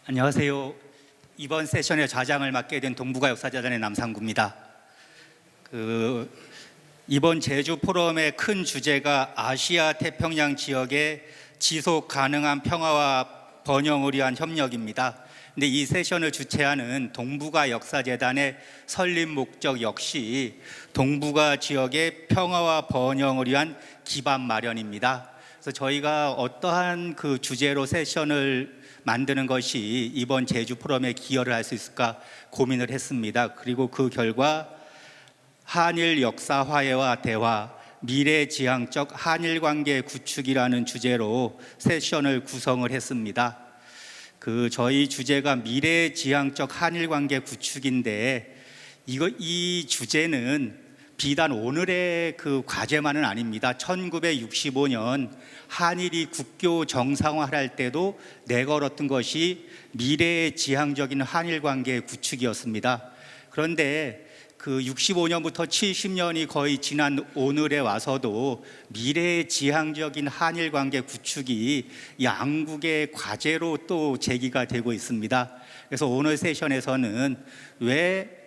안녕하세요. 이번 세션의 좌장을 맡게 된 동북아 역사재단의 남상구입니다. 이번 제주 포럼의 큰 주제가 아시아 태평양 지역의 지속 가능한 평화와 번영을 위한 협력입니다. 근데 이 세션을 주최하는 동북아 역사재단의 설립 목적 역시 동북아 지역의 평화와 번영을 위한 기반 마련입니다. 그래서 저희가 어떠한 그 주제로 세션을 만드는 것이 이번 제주 포럼에 기여를 할 수 있을까 고민을 했습니다. 그리고 그 결과 한일 역사 화해와 대화, 미래지향적 한일 관계 구축이라는 주제로 세션을 구성을 했습니다. 저희 주제가 미래지향적 한일 관계 구축인데 이 주제는 비단 오늘의 그 과제만은 아닙니다. 1965년 한일이 국교 정상화할 때도 내걸었던 것이 미래지향적인 한일 관계 구축이었습니다. 그런데 그 65년부터 70년이 거의 지난 오늘에 와서도 미래지향적인 한일 관계 구축이 양국의 과제로 또 제기가 되고 있습니다. 그래서 오늘 세션에서는 왜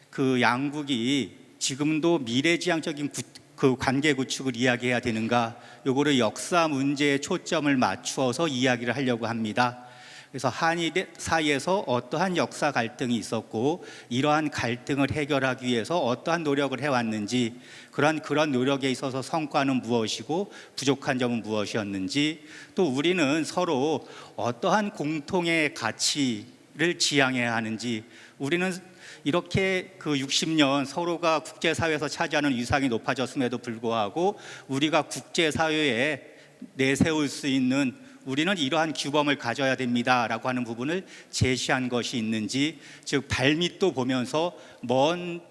그 양국이 지금도 미래지향적인 그 관계 구축을 이야기해야 되는가, 요거를 역사 문제에 초점을 맞추어서 이야기를 하려고 합니다. 그래서 한일 사이에서 어떠한 역사 갈등이 있었고 이러한 갈등을 해결하기 위해서 어떠한 노력을 해왔는지, 그런 노력에 있어서 성과는 무엇이고 부족한 점은 무엇이었는지, 또 우리는 서로 어떠한 공통의 가치를 지향해야 하는지, 우리는 이렇게 그 60년 서로가 국제사회에서 차지하는 위상이 높아졌음에도 불구하고 우리가 국제사회에 내세울 수 있는, 우리는 이러한 규범을 가져야 됩니다라고 하는 부분을 제시한 것이 있는지, 즉 발밑도 보면서 먼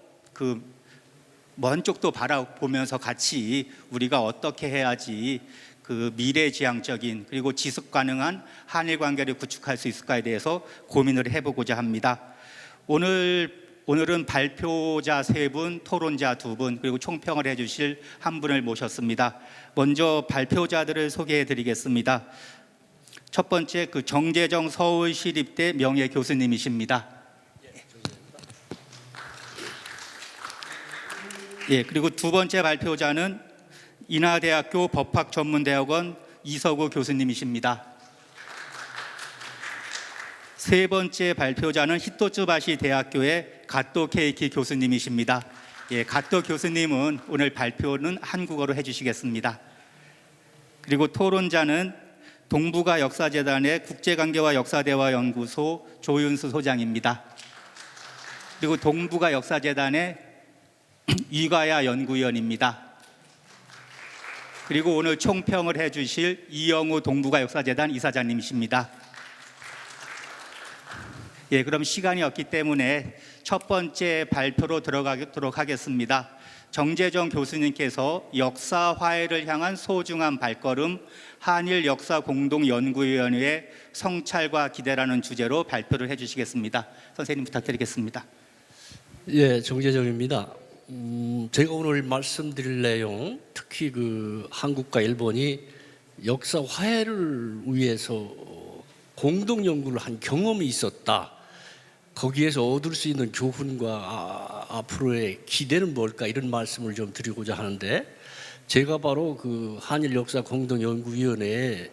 쪽도 바라보면서 같이 우리가 어떻게 해야지 그 미래지향적인 그리고 지속 가능한 한일 관계를 구축할 수 있을까에 대해서 고민을 해보고자 합니다. 오늘은 발표자 3분, 토론자 2분, 그리고 총평을 해주실 한 분을 모셨습니다. 먼저 발표자들을 소개해 드리겠습니다. 첫 번째 정재정 서울시립대 명예교수님이십니다. 그리고 두 번째 발표자는 인하대학교 법학전문대학원 이서구 교수님이십니다. 세 번째 발표자는 히토츠바시 대학교의 가토 케이키 교수님이십니다. 가토 교수님은 오늘 발표는 한국어로 해주시겠습니다. 그리고 토론자는 동북아 역사재단의 국제관계와 역사대화연구소 조윤수 소장입니다. 그리고 동북아 역사재단의 이가야 연구위원입니다. 그리고 오늘 총평을 해주실 이영우 동북아 역사재단 이사장님이십니다. 그럼 시간이 없기 때문에 첫 번째 발표로 들어가도록 하겠습니다. 정재정 교수님께서 역사 화해를 향한 소중한 발걸음, 한일 역사 공동연구위원회의 성찰과 기대라는 주제로 발표를 해주시겠습니다. 선생님 부탁드리겠습니다. 정재정입니다. 제가 오늘 말씀드릴 내용, 특히 한국과 일본이 역사 화해를 위해서 공동 연구를 한 경험이 있었다. 거기에서 얻을 수 있는 교훈과 앞으로의 기대는 뭘까, 이런 말씀을 좀 드리고자 하는데, 제가 바로 한일 역사 공동연구위원회에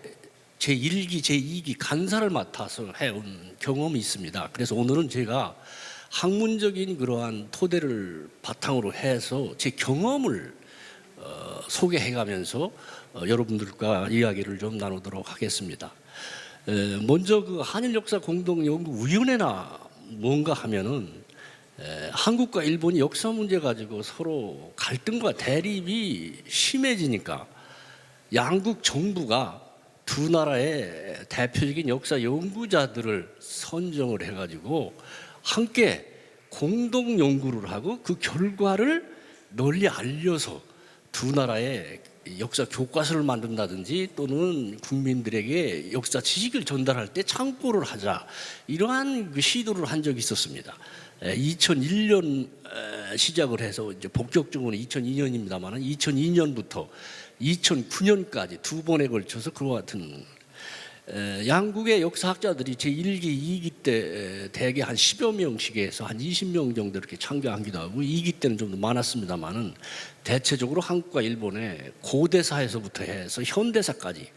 제1기, 제2기 간사를 맡아서 해온 경험이 있습니다. 그래서 오늘은 제가 학문적인 그러한 토대를 바탕으로 해서 제 경험을 소개해가면서 여러분들과 이야기를 좀 나누도록 하겠습니다. 먼저 한일 역사 공동연구위원회나 뭔가 하면은 한국과 일본이 역사 문제 가지고 서로 갈등과 대립이 심해지니까 양국 정부가 두 나라의 대표적인 역사 연구자들을 선정을 해가지고 함께 공동 연구를 하고 그 결과를 널리 알려서 두 나라의 역사 교과서를 만든다든지 또는 국민들에게 역사 지식을 전달할 때 참고를 하자, 이러한 시도를 한 적이 있었습니다. 2001년 시작을 해서 이제 본격적으로는 2002년입니다만 2002년부터 2009년까지 두 번에 걸쳐서 그와 같은 양국의 역사학자들이 제1기, 2기 때 대개 한 10여 명씩에서 한 20명 정도 이렇게 참가하기도 하고 2기 때는 좀 더 많았습니다만은 대체적으로 한국과 일본의 고대사에서부터 해서 현대사까지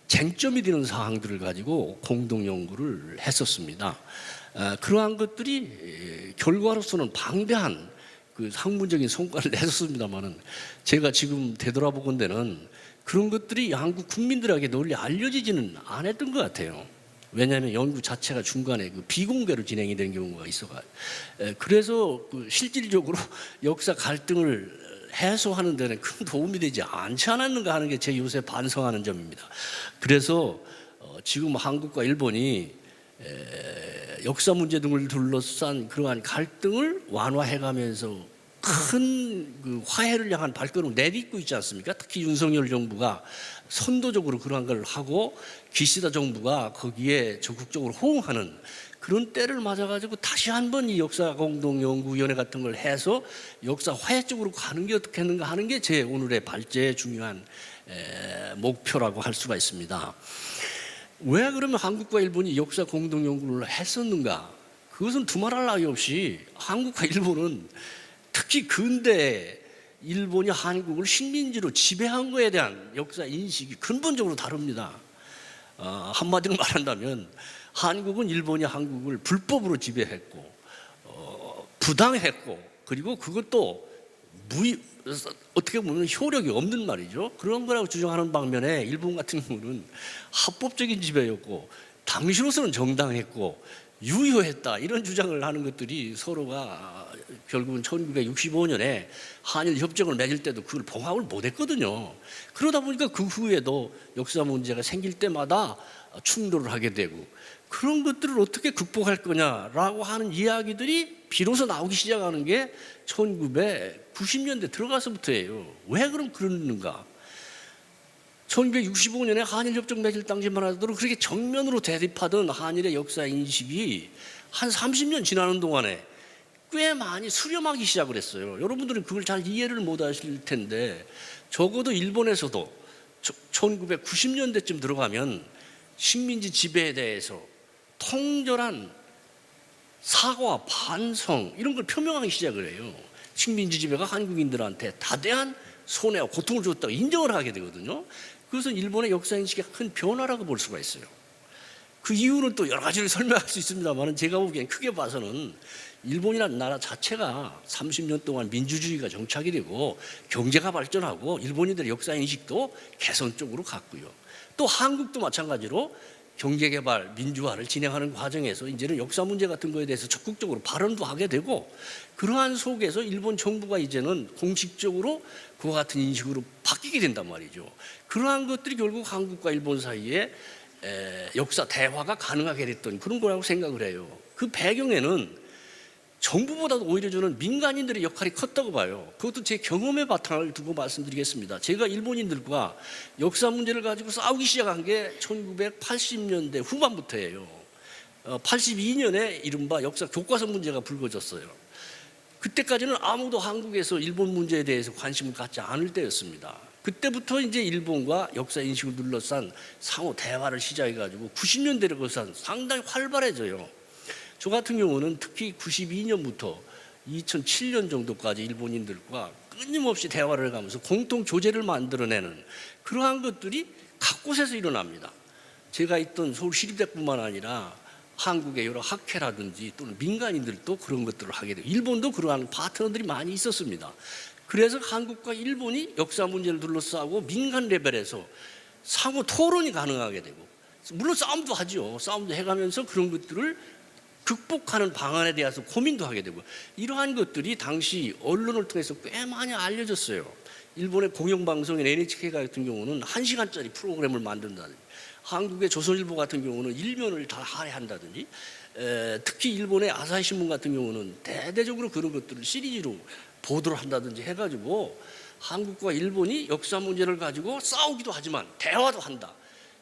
쟁점이 되는 사항들을 가지고 공동 연구를 했었습니다. 그러한 것들이 결과로서는 방대한 그 학문적인 성과를 냈었습니다만은 제가 지금 되돌아보건대는 그런 것들이 한국 국민들에게 널리 알려지지는 않았던 것 같아요. 왜냐하면 연구 자체가 중간에 그 비공개로 진행이 되는 경우가 있어가. 그래서 그 실질적으로 역사 갈등을 해소하는 데는 큰 도움이 되지 않지 않았는가 하는 게 제 요새 반성하는 점입니다. 그래서 지금 한국과 일본이 역사 문제 등을 둘러싼 그러한 갈등을 완화해가면서 큰 그 화해를 향한 발걸음을 내딛고 있지 않습니까? 특히 윤석열 정부가 선도적으로 그러한 걸 하고 기시다 정부가 거기에 적극적으로 호응하는 그런 때를 맞아가지고 다시 한번 이 역사 공동연구위원회 같은 걸 해서 역사 화해 쪽으로 가는 게 어떻겠는가 하는 게 제 오늘의 발제의 중요한 목표라고 할 수가 있습니다. 왜 그러면 한국과 일본이 역사 공동연구를 했었는가? 그것은 두말할 나위 없이 한국과 일본은 특히 근대 일본이 한국을 식민지로 지배한 것에 대한 역사 인식이 근본적으로 다릅니다. 한마디로 말한다면 한국은 일본이 한국을 불법으로 지배했고 부당했고 그리고 그것도 어떻게 보면 효력이 없는 말이죠. 그런 거라고 주장하는 방면에 일본 같은 경우는 합법적인 지배였고 당시로서는 정당했고 유효했다 이런 주장을 하는 것들이 서로가 결국은 1965년에 한일 협정을 맺을 때도 그걸 봉합을 못했거든요. 그러다 보니까 그 후에도 역사 문제가 생길 때마다 충돌을 하게 되고 그런 것들을 어떻게 극복할 거냐라고 하는 이야기들이 비로소 나오기 시작하는 게 1990년대 들어가서부터예요. 왜 그럼 그러는가? 1965년에 한일협정 맺을 당시만 하더라도 그렇게 정면으로 대립하던 한일의 역사 인식이 한 30년 지나는 동안에 꽤 많이 수렴하기 시작을 했어요. 여러분들은 그걸 잘 이해를 못 하실 텐데 적어도 일본에서도 1990년대쯤 들어가면 식민지 지배에 대해서 통절한 사과와 반성 이런 걸 표명하기 시작을 해요. 식민지 지배가 한국인들한테 다대한 손해와 고통을 줬다고 인정을 하게 되거든요. 그것은 일본의 역사 인식의 큰 변화라고 볼 수가 있어요. 그 이유는 또 여러 가지를 설명할 수 있습니다만 제가 보기엔 크게 봐서는 일본이라는 나라 자체가 30년 동안 민주주의가 정착이 되고 경제가 발전하고 일본인들의 역사 인식도 개선 쪽으로 갔고요. 또 한국도 마찬가지로 경제개발, 민주화를 진행하는 과정에서 이제는 역사 문제 같은 거에 대해서 적극적으로 발언도 하게 되고 그러한 속에서 일본 정부가 이제는 공식적으로 그와 같은 인식으로 바뀌게 된단 말이죠. 그러한 것들이 결국 한국과 일본 사이에 역사 대화가 가능하게 됐던 그런 거라고 생각을 해요. 그 배경에는 정부보다도 오히려 저는 민간인들의 역할이 컸다고 봐요. 그것도 제 경험의 바탕을 두고 말씀드리겠습니다. 제가 일본인들과 역사 문제를 가지고 싸우기 시작한 게 1980년대 후반부터예요. 82년에 이른바 역사 교과서 문제가 불거졌어요. 그때까지는 아무도 한국에서 일본 문제에 대해서 관심을 갖지 않을 때였습니다. 그때부터 이제 일본과 역사 인식을 둘러싼 상호 대화를 시작해가지고 90년대를 거쳐 상당히 활발해져요. 저 같은 경우는 특히 92년부터 2007년 정도까지 일본인들과 끊임없이 대화를 가면서 공통 교재를 만들어내는 그러한 것들이 각 곳에서 일어납니다. 제가 있던 서울시립대뿐만 아니라 한국의 여러 학회라든지 또는 민간인들도 그런 것들을 하게 되고 일본도 그러한 파트너들이 많이 있었습니다. 그래서 한국과 일본이 역사 문제를 둘러싸고 민간 레벨에서 상호 토론이 가능하게 되고 물론 싸움도 하죠. 싸움도 해가면서 그런 것들을 극복하는 방안에 대해서 고민도 하게 되고 이러한 것들이 당시 언론을 통해서 꽤 많이 알려졌어요. 일본의 공영방송인 NHK 같은 경우는 1시간짜리 프로그램을 만든다든지 한국의 조선일보 같은 경우는 일면을 다 할애한다든지 특히 일본의 아사히신문 같은 경우는 대대적으로 그런 것들을 시리즈로 보도를 한다든지 해가지고 한국과 일본이 역사 문제를 가지고 싸우기도 하지만 대화도 한다.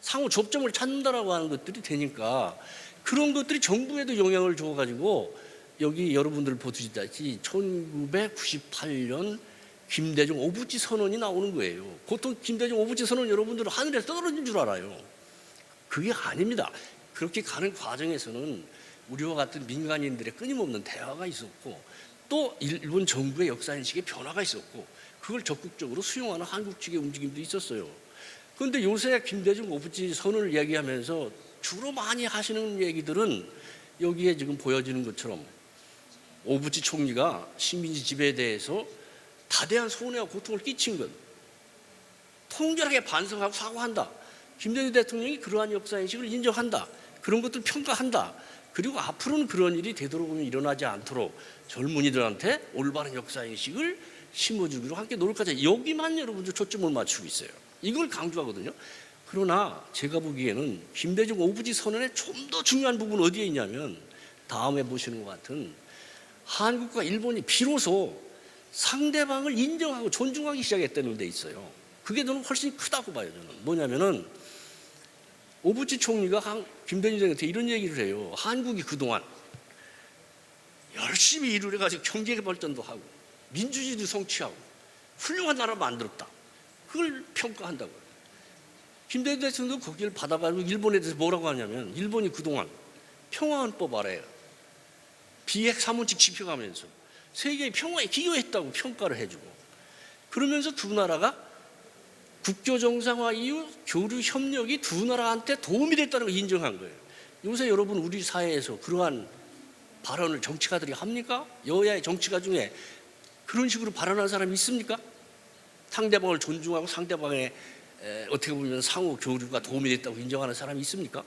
상호 접점을 찾는다라고 하는 것들이 되니까 그런 것들이 정부에도 영향을 줘가지고 여기 여러분들 보시다시피 1998년 김대중 오부치 선언이 나오는 거예요. 보통 김대중 오부치 선언 여러분들은 하늘에 떨어진 줄 알아요. 그게 아닙니다. 그렇게 가는 과정에서는 우리와 같은 민간인들의 끊임없는 대화가 있었고 또 일본 정부의 역사인식의 변화가 있었고 그걸 적극적으로 수용하는 한국 측의 움직임도 있었어요. 그런데 요새 김대중 오부지 선언을 이야기하면서 주로 많이 하시는 얘기들은 여기에 지금 보여지는 것처럼 오부지 총리가 식민지 지배에 대해서 다대한 손해와 고통을 끼친 것 통절하게 반성하고 사과한다. 김대중 대통령이 그러한 역사인식을 인정한다. 그런 것들 평가한다. 그리고 앞으로는 그런 일이 되도록이면 일어나지 않도록 젊은이들한테 올바른 역사인식을 심어주기로 함께 노력하자. 여기만 여러분들 초점을 맞추고 있어요. 이걸 강조하거든요. 그러나 제가 보기에는 김대중 오부지 선언의 좀 더 중요한 부분은 어디에 있냐면 다음에 보시는 것 같은 한국과 일본이 비로소 상대방을 인정하고 존중하기 시작했다는 데 있어요. 그게 저는 훨씬 크다고 봐요. 저는 뭐냐면은 오부지 총리가 김대중 대통령한테 이런 얘기를 해요. 한국이 그동안 열심히 일을 해가지고 경제 발전도 하고 민주주의도 성취하고 훌륭한 나라 만들었다. 그걸 평가한다고요. 김대중 대통령도 거기를 받아가지고 일본에 대해서 뭐라고 하냐면 일본이 그동안 평화헌법 아래 비핵 사문칙 지켜가면서 세계의 평화에 기여했다고 평가를 해주고 그러면서 두 나라가 국교 정상화 이후 교류 협력이 두 나라한테 도움이 됐다는 걸 인정한 거예요. 요새 여러분 우리 사회에서 그러한 발언을 정치가들이 합니까? 여야의 정치가 중에 그런 식으로 발언하는 사람이 있습니까? 상대방을 존중하고 상대방의 어떻게 보면 상호 교류가 도움이 됐다고 인정하는 사람이 있습니까?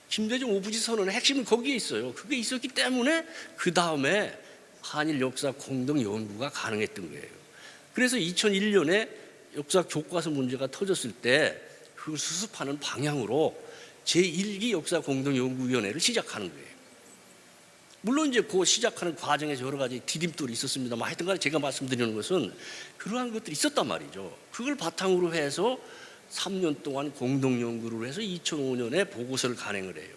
김대중 오부지 선언의 핵심은 거기에 있어요. 그게 있었기 때문에 그 다음에 한일 역사 공동 연구가 가능했던 거예요. 그래서 2001년에 역사 교과서 문제가 터졌을 때 그걸 수습하는 방향으로 제1기 역사 공동 연구위원회를 시작하는 거예요. 물론 이제 그 시작하는 과정에서 여러 가지 디딤돌이 있었습니다만 하여튼간에 제가 말씀드리는 것은 그러한 것들이 있었단 말이죠. 그걸 바탕으로 해서 3년 동안 공동 연구를 해서 2005년에 보고서를 간행을 해요.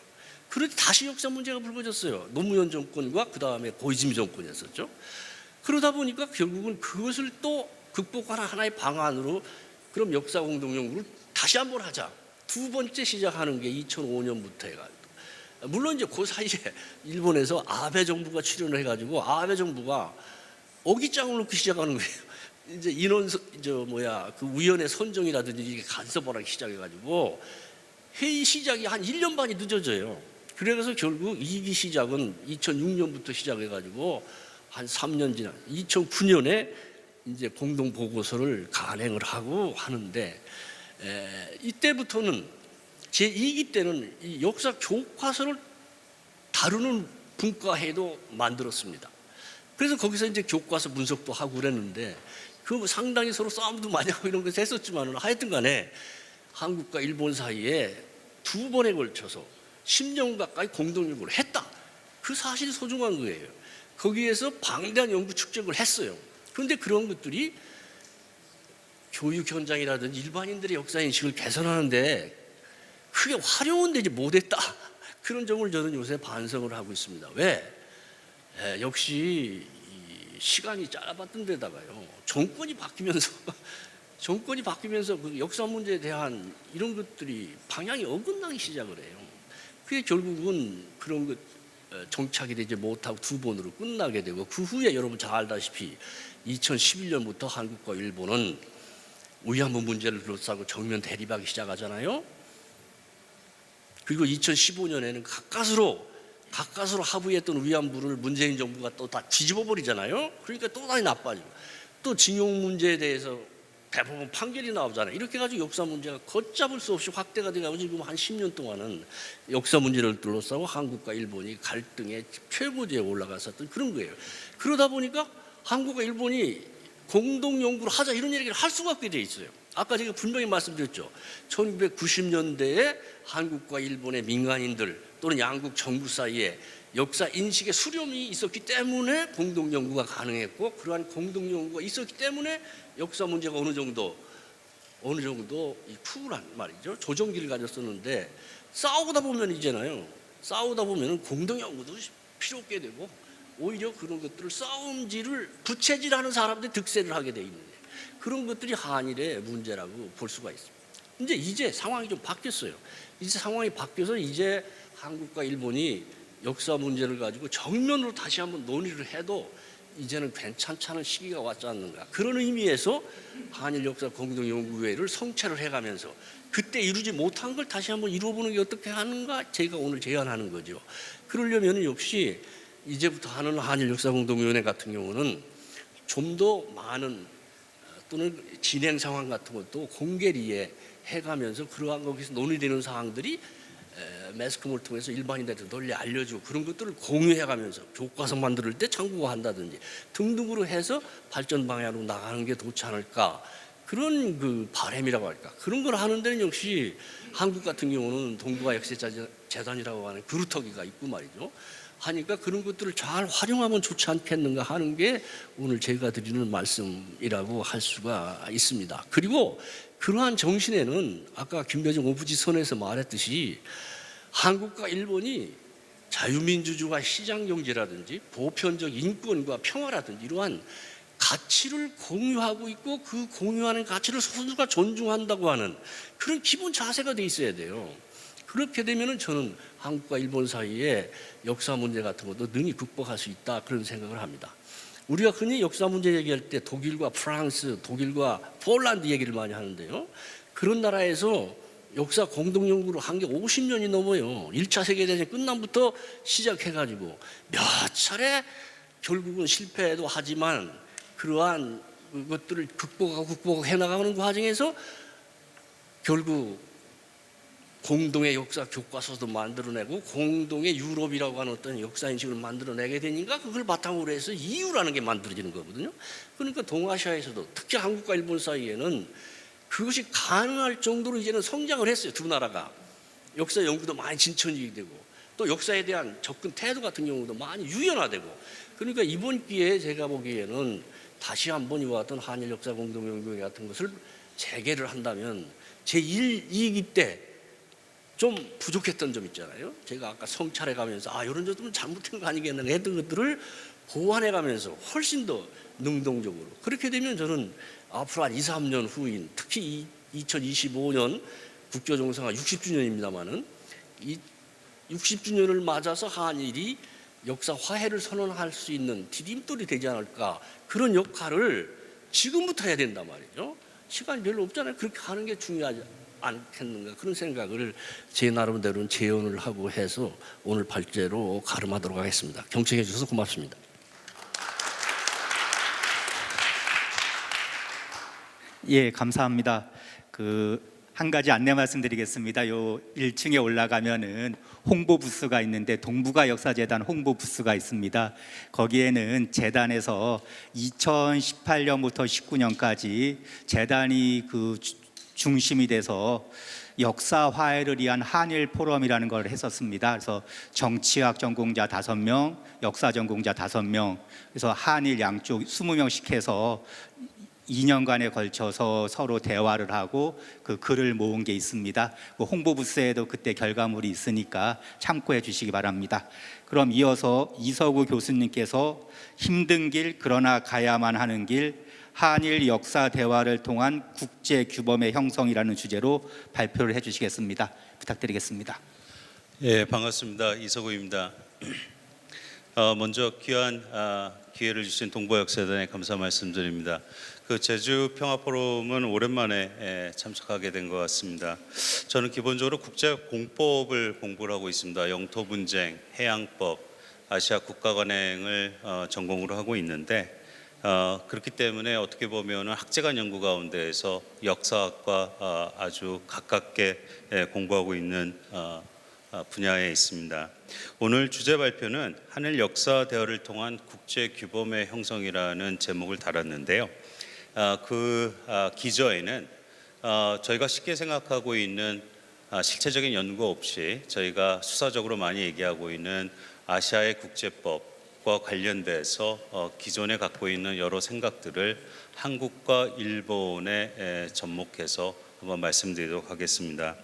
그런데 다시 역사 문제가 불거졌어요. 노무현 정권과 그 다음에 고이즈미 정권이었었죠. 그러다 보니까 결국은 그것을 또 극복하는 하나의 방안으로 그럼 역사 공동 연구를 다시 한번 하자. 두 번째 시작하는 게 2005년부터 해가지고 물론 이제 그 사이에 일본에서 아베 정부가 출연을 해가지고 아베 정부가 어깃장을 놓고 시작하는 거예요. 이제 인원 그 위원회 선정이라든지 이게 간섭을 하기 시작해가지고 회의 시작이 한 1년 반이 늦어져요. 그래서 결국 2기 시작은 2006년부터 시작해가지고 한 3년 지난 2009년에 이제 공동 보고서를 간행을 하고 하는데 이때부터는 제2기 때는 이 역사 교과서를 다루는 분과회도 만들었습니다. 그래서 거기서 이제 교과서 분석도 하고 그랬는데 그 상당히 서로 싸움도 많이 하고 이런 것을 했었지만은 하여튼 간에 한국과 일본 사이에 두 번에 걸쳐서 10년 가까이 공동 연구를 했다. 그 사실이 소중한 거예요. 거기에서 방대한 연구 축적을 했어요. 그런데 그런 것들이 교육 현장이라든지 일반인들의 역사 인식을 개선하는데 크게 활용은 되지 못했다. 그런 점을 저는 요새 반성을 하고 있습니다. 왜? 역시 시간이 짧았던 데다가요. 정권이 바뀌면서 그 역사 문제에 대한 이런 것들이 방향이 어긋나기 시작을 해요. 그게 결국은 그런 것 정착이 되지 못하고 두 번으로 끝나게 되고 그 후에 여러분 잘 알다시피 2011년부터 한국과 일본은 위안부 문제를 둘러싸고 정면 대립하기 시작하잖아요. 그리고 2015년에는 가까스로 합의했던 위안부를 문재인 정부가 또 다 뒤집어 버리잖아요. 그러니까 또 다시 나빠지고 또 징용 문제에 대해서 대법원 판결이 나오잖아요. 이렇게 가지고 역사 문제가 걷잡을 수 없이 확대가 돼가지고 지금 한 10년 동안은 역사 문제를 둘러싸고 한국과 일본이 갈등의 최고지에 올라갔었던 그런 거예요. 그러다 보니까 한국과 일본이 공동 연구를 하자 이런 얘기를 할 수가 없게 돼 있어요. 아까 제가 분명히 말씀드렸죠. 1990년대에 한국과 일본의 민간인들 또는 양국 정부 사이에 역사 인식의 수렴이 있었기 때문에 공동 연구가 가능했고 그러한 공동 연구가 있었기 때문에 역사 문제가 어느 정도 이 쿨한 말이죠. 조정기를 가졌었는데 싸우다 보면 공동 연구도 필요 없게 되고 오히려 그런 것들을 싸움질을 부채질하는 사람들이 득세를 하게 돼 있는 그런 것들이 한일의 문제라고 볼 수가 있습니다. 이제 상황이 좀 바뀌었어요. 이제 상황이 바뀌어서 이제 한국과 일본이 역사 문제를 가지고 정면으로 다시 한번 논의를 해도 이제는 괜찮다는 시기가 왔지 않는가. 그런 의미에서 한일 역사 공동연구회를 성찰을 해가면서 그때 이루지 못한 걸 다시 한번 이루어보는 게 어떻게 하는가, 제가 오늘 제안하는 거죠. 그러려면 역시 이제부터 하는 한일 역사 공동연구회 같은 경우는 좀 더 많은 또는 진행 상황 같은 것도 공개리에 해가면서 그러한 거기서 논의되는 사항들이 매스컴을 통해서 일반인들한테 널리 알려주고 그런 것들을 공유해가면서 교과서 만들 때 참고가 한다든지 등등으로 해서 발전 방향으로 나가는 게 좋지 않을까, 그런 그 바람이라고 할까, 그런 걸 하는 데는 역시 한국 같은 경우는 동북아 역사재단이라고 하는 그루터기가 있고 말이죠. 하니까 그런 것들을 잘 활용하면 좋지 않겠는가 하는 게 오늘 제가 드리는 말씀이라고 할 수가 있습니다. 그리고 그러한 정신에는 아까 김대중 오부지선에서 말했듯이 한국과 일본이 자유민주주의와 시장경제라든지 보편적 인권과 평화라든지 이러한 가치를 공유하고 있고 그 공유하는 가치를 서로가 존중한다고 하는 그런 기본 자세가 돼 있어야 돼요. 그렇게 되면은 저는 한국과 일본 사이에 역사 문제 같은 것도 능히 극복할 수 있다, 그런 생각을 합니다. 우리가 흔히 역사 문제 얘기할 때 독일과 프랑스, 독일과 폴란드 얘기를 많이 하는데요. 그런 나라에서 역사 공동연구를 한 게 50년이 넘어요. 1차 세계대전 끝남부터 시작해가지고 몇 차례 결국은 실패도 하지만 그러한 것들을 극복하고 해나가는 과정에서 결국 공동의 역사 교과서도 만들어내고 공동의 유럽이라고 하는 어떤 역사인식을 만들어내게 되니까 그걸 바탕으로 해서 이유라는 게 만들어지는 거거든요. 그러니까 동아시아에서도 특히 한국과 일본 사이에는 그것이 가능할 정도로 이제는 성장을 했어요. 두 나라가 역사 연구도 많이 진천이 되고 또 역사에 대한 접근 태도 같은 경우도 많이 유연화되고, 그러니까 이번 기회에 제가 보기에는 다시 한번 이와 같은 한일 역사 공동연구회 같은 것을 재개를 한다면 제1, 2기 때 좀 부족했던 점 있잖아요. 제가 아까 성찰해 가면서 이런 점은 잘못된 거 아니겠나 했던 것들을 보완해 가면서 훨씬 더 능동적으로, 그렇게 되면 저는 앞으로 한 2, 3년 후인 특히 2025년 국교정상화 60주년입니다마는 이 60주년을 맞아서 한일이 역사 화해를 선언할 수 있는 디딤돌이 되지 않을까, 그런 역할을 지금부터 해야 된단 말이죠. 시간이 별로 없잖아요. 그렇게 하는 게 중요하지 않겠는가, 그런 생각을 제 나름대로는 재연을 하고 해서 오늘 발제로 가름하도록 하겠습니다. 경청해 주셔서 고맙습니다. 예, 감사합니다. 한 가지 안내 말씀드리겠습니다. 요 1층에 올라가면은 홍보 부스가 있는데 동북아 역사재단 홍보 부스가 있습니다. 거기에는 재단에서 2018년부터 19년까지 재단이 중심이 돼서 역사 화해를 위한 한일 포럼이라는 걸 했었습니다. 그래서 정치학 전공자 5명, 역사 전공자 5명, 그래서 한일 양쪽 20명씩 해서 2년간에 걸쳐서 서로 대화를 하고 그 글을 모은 게 있습니다. 그 홍보 부스에도 그때 결과물이 있으니까 참고해 주시기 바랍니다. 그럼 이어서 이서구 교수님께서 힘든 길 그러나 가야만 하는 길 한일 역사 대화를 통한 국제 규범의 형성이라는 주제로 발표를 해주시겠습니다. 부탁드리겠습니다. 예, 반갑습니다. 이서구입니다. 먼저 귀한 기회를 주신 동북아역사재단에 감사 말씀드립니다. 제주 평화포럼은 오랜만에 참석하게 된 것 같습니다. 저는 기본적으로 국제공법을 공부를 하고 있습니다. 영토분쟁, 해양법, 아시아 국가관행을 전공으로 하고 있는데 그렇기 때문에 어떻게 보면 학제간 연구 가운데에서 역사학과 아주 가깝게 공부하고 있는 분야에 있습니다. 오늘 주제 발표는 한일 역사 대화를 통한 국제 규범의 형성이라는 제목을 달았는데요. 기저에는 저희가 쉽게 생각하고 있는 실체적인 연구 없이 저희가 수사적으로 많이 얘기하고 있는 아시아의 국제법과 관련돼서 기존에 갖고 있는 여러 생각들을 한국과 일본에 접목해서 한번 말씀드리도록 하겠습니다.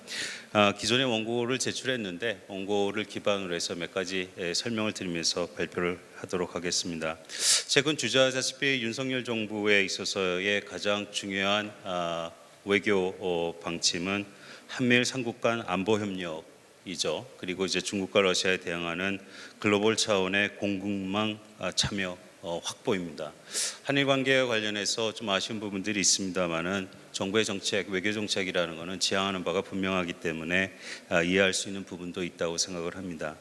기존의 원고를 제출했는데 원고를 기반으로 해서 몇 가지 설명을 드리면서 발표를 하도록 하겠습니다. 최근 주저하다시피 윤석열 정부에 있어서의 가장 중요한 외교 방침은 한미일 삼국 간 안보 협력이죠. 그리고 이제 중국과 러시아에 대응하는 글로벌 차원의 공급망 참여 확보입니다. 한일 관계와 관련해서 좀 아쉬운 부분들이 있습니다만은 정부의 정책, 외교 정책이라는 것은 지향하는 바가 분명하기 때문에 이해할 수 있는 부분도 있다고 생각을 합니다.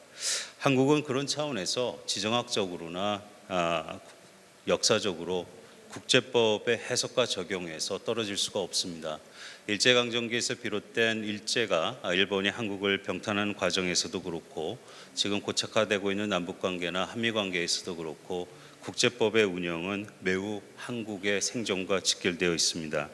한국은 그런 차원에서 지정학적으로나 역사적으로 국제법의 해석과 적용에서 떨어질 수가 없습니다. 일제강점기에서 비롯된 일제가 일본이 한국을 병탄하는 과정에서도 그렇고 지금 고착화되고 있는 남북관계나 한미관계에서도 그렇고 국제법의 운영은 매우 한국의 생존과 직결되어 있습니다.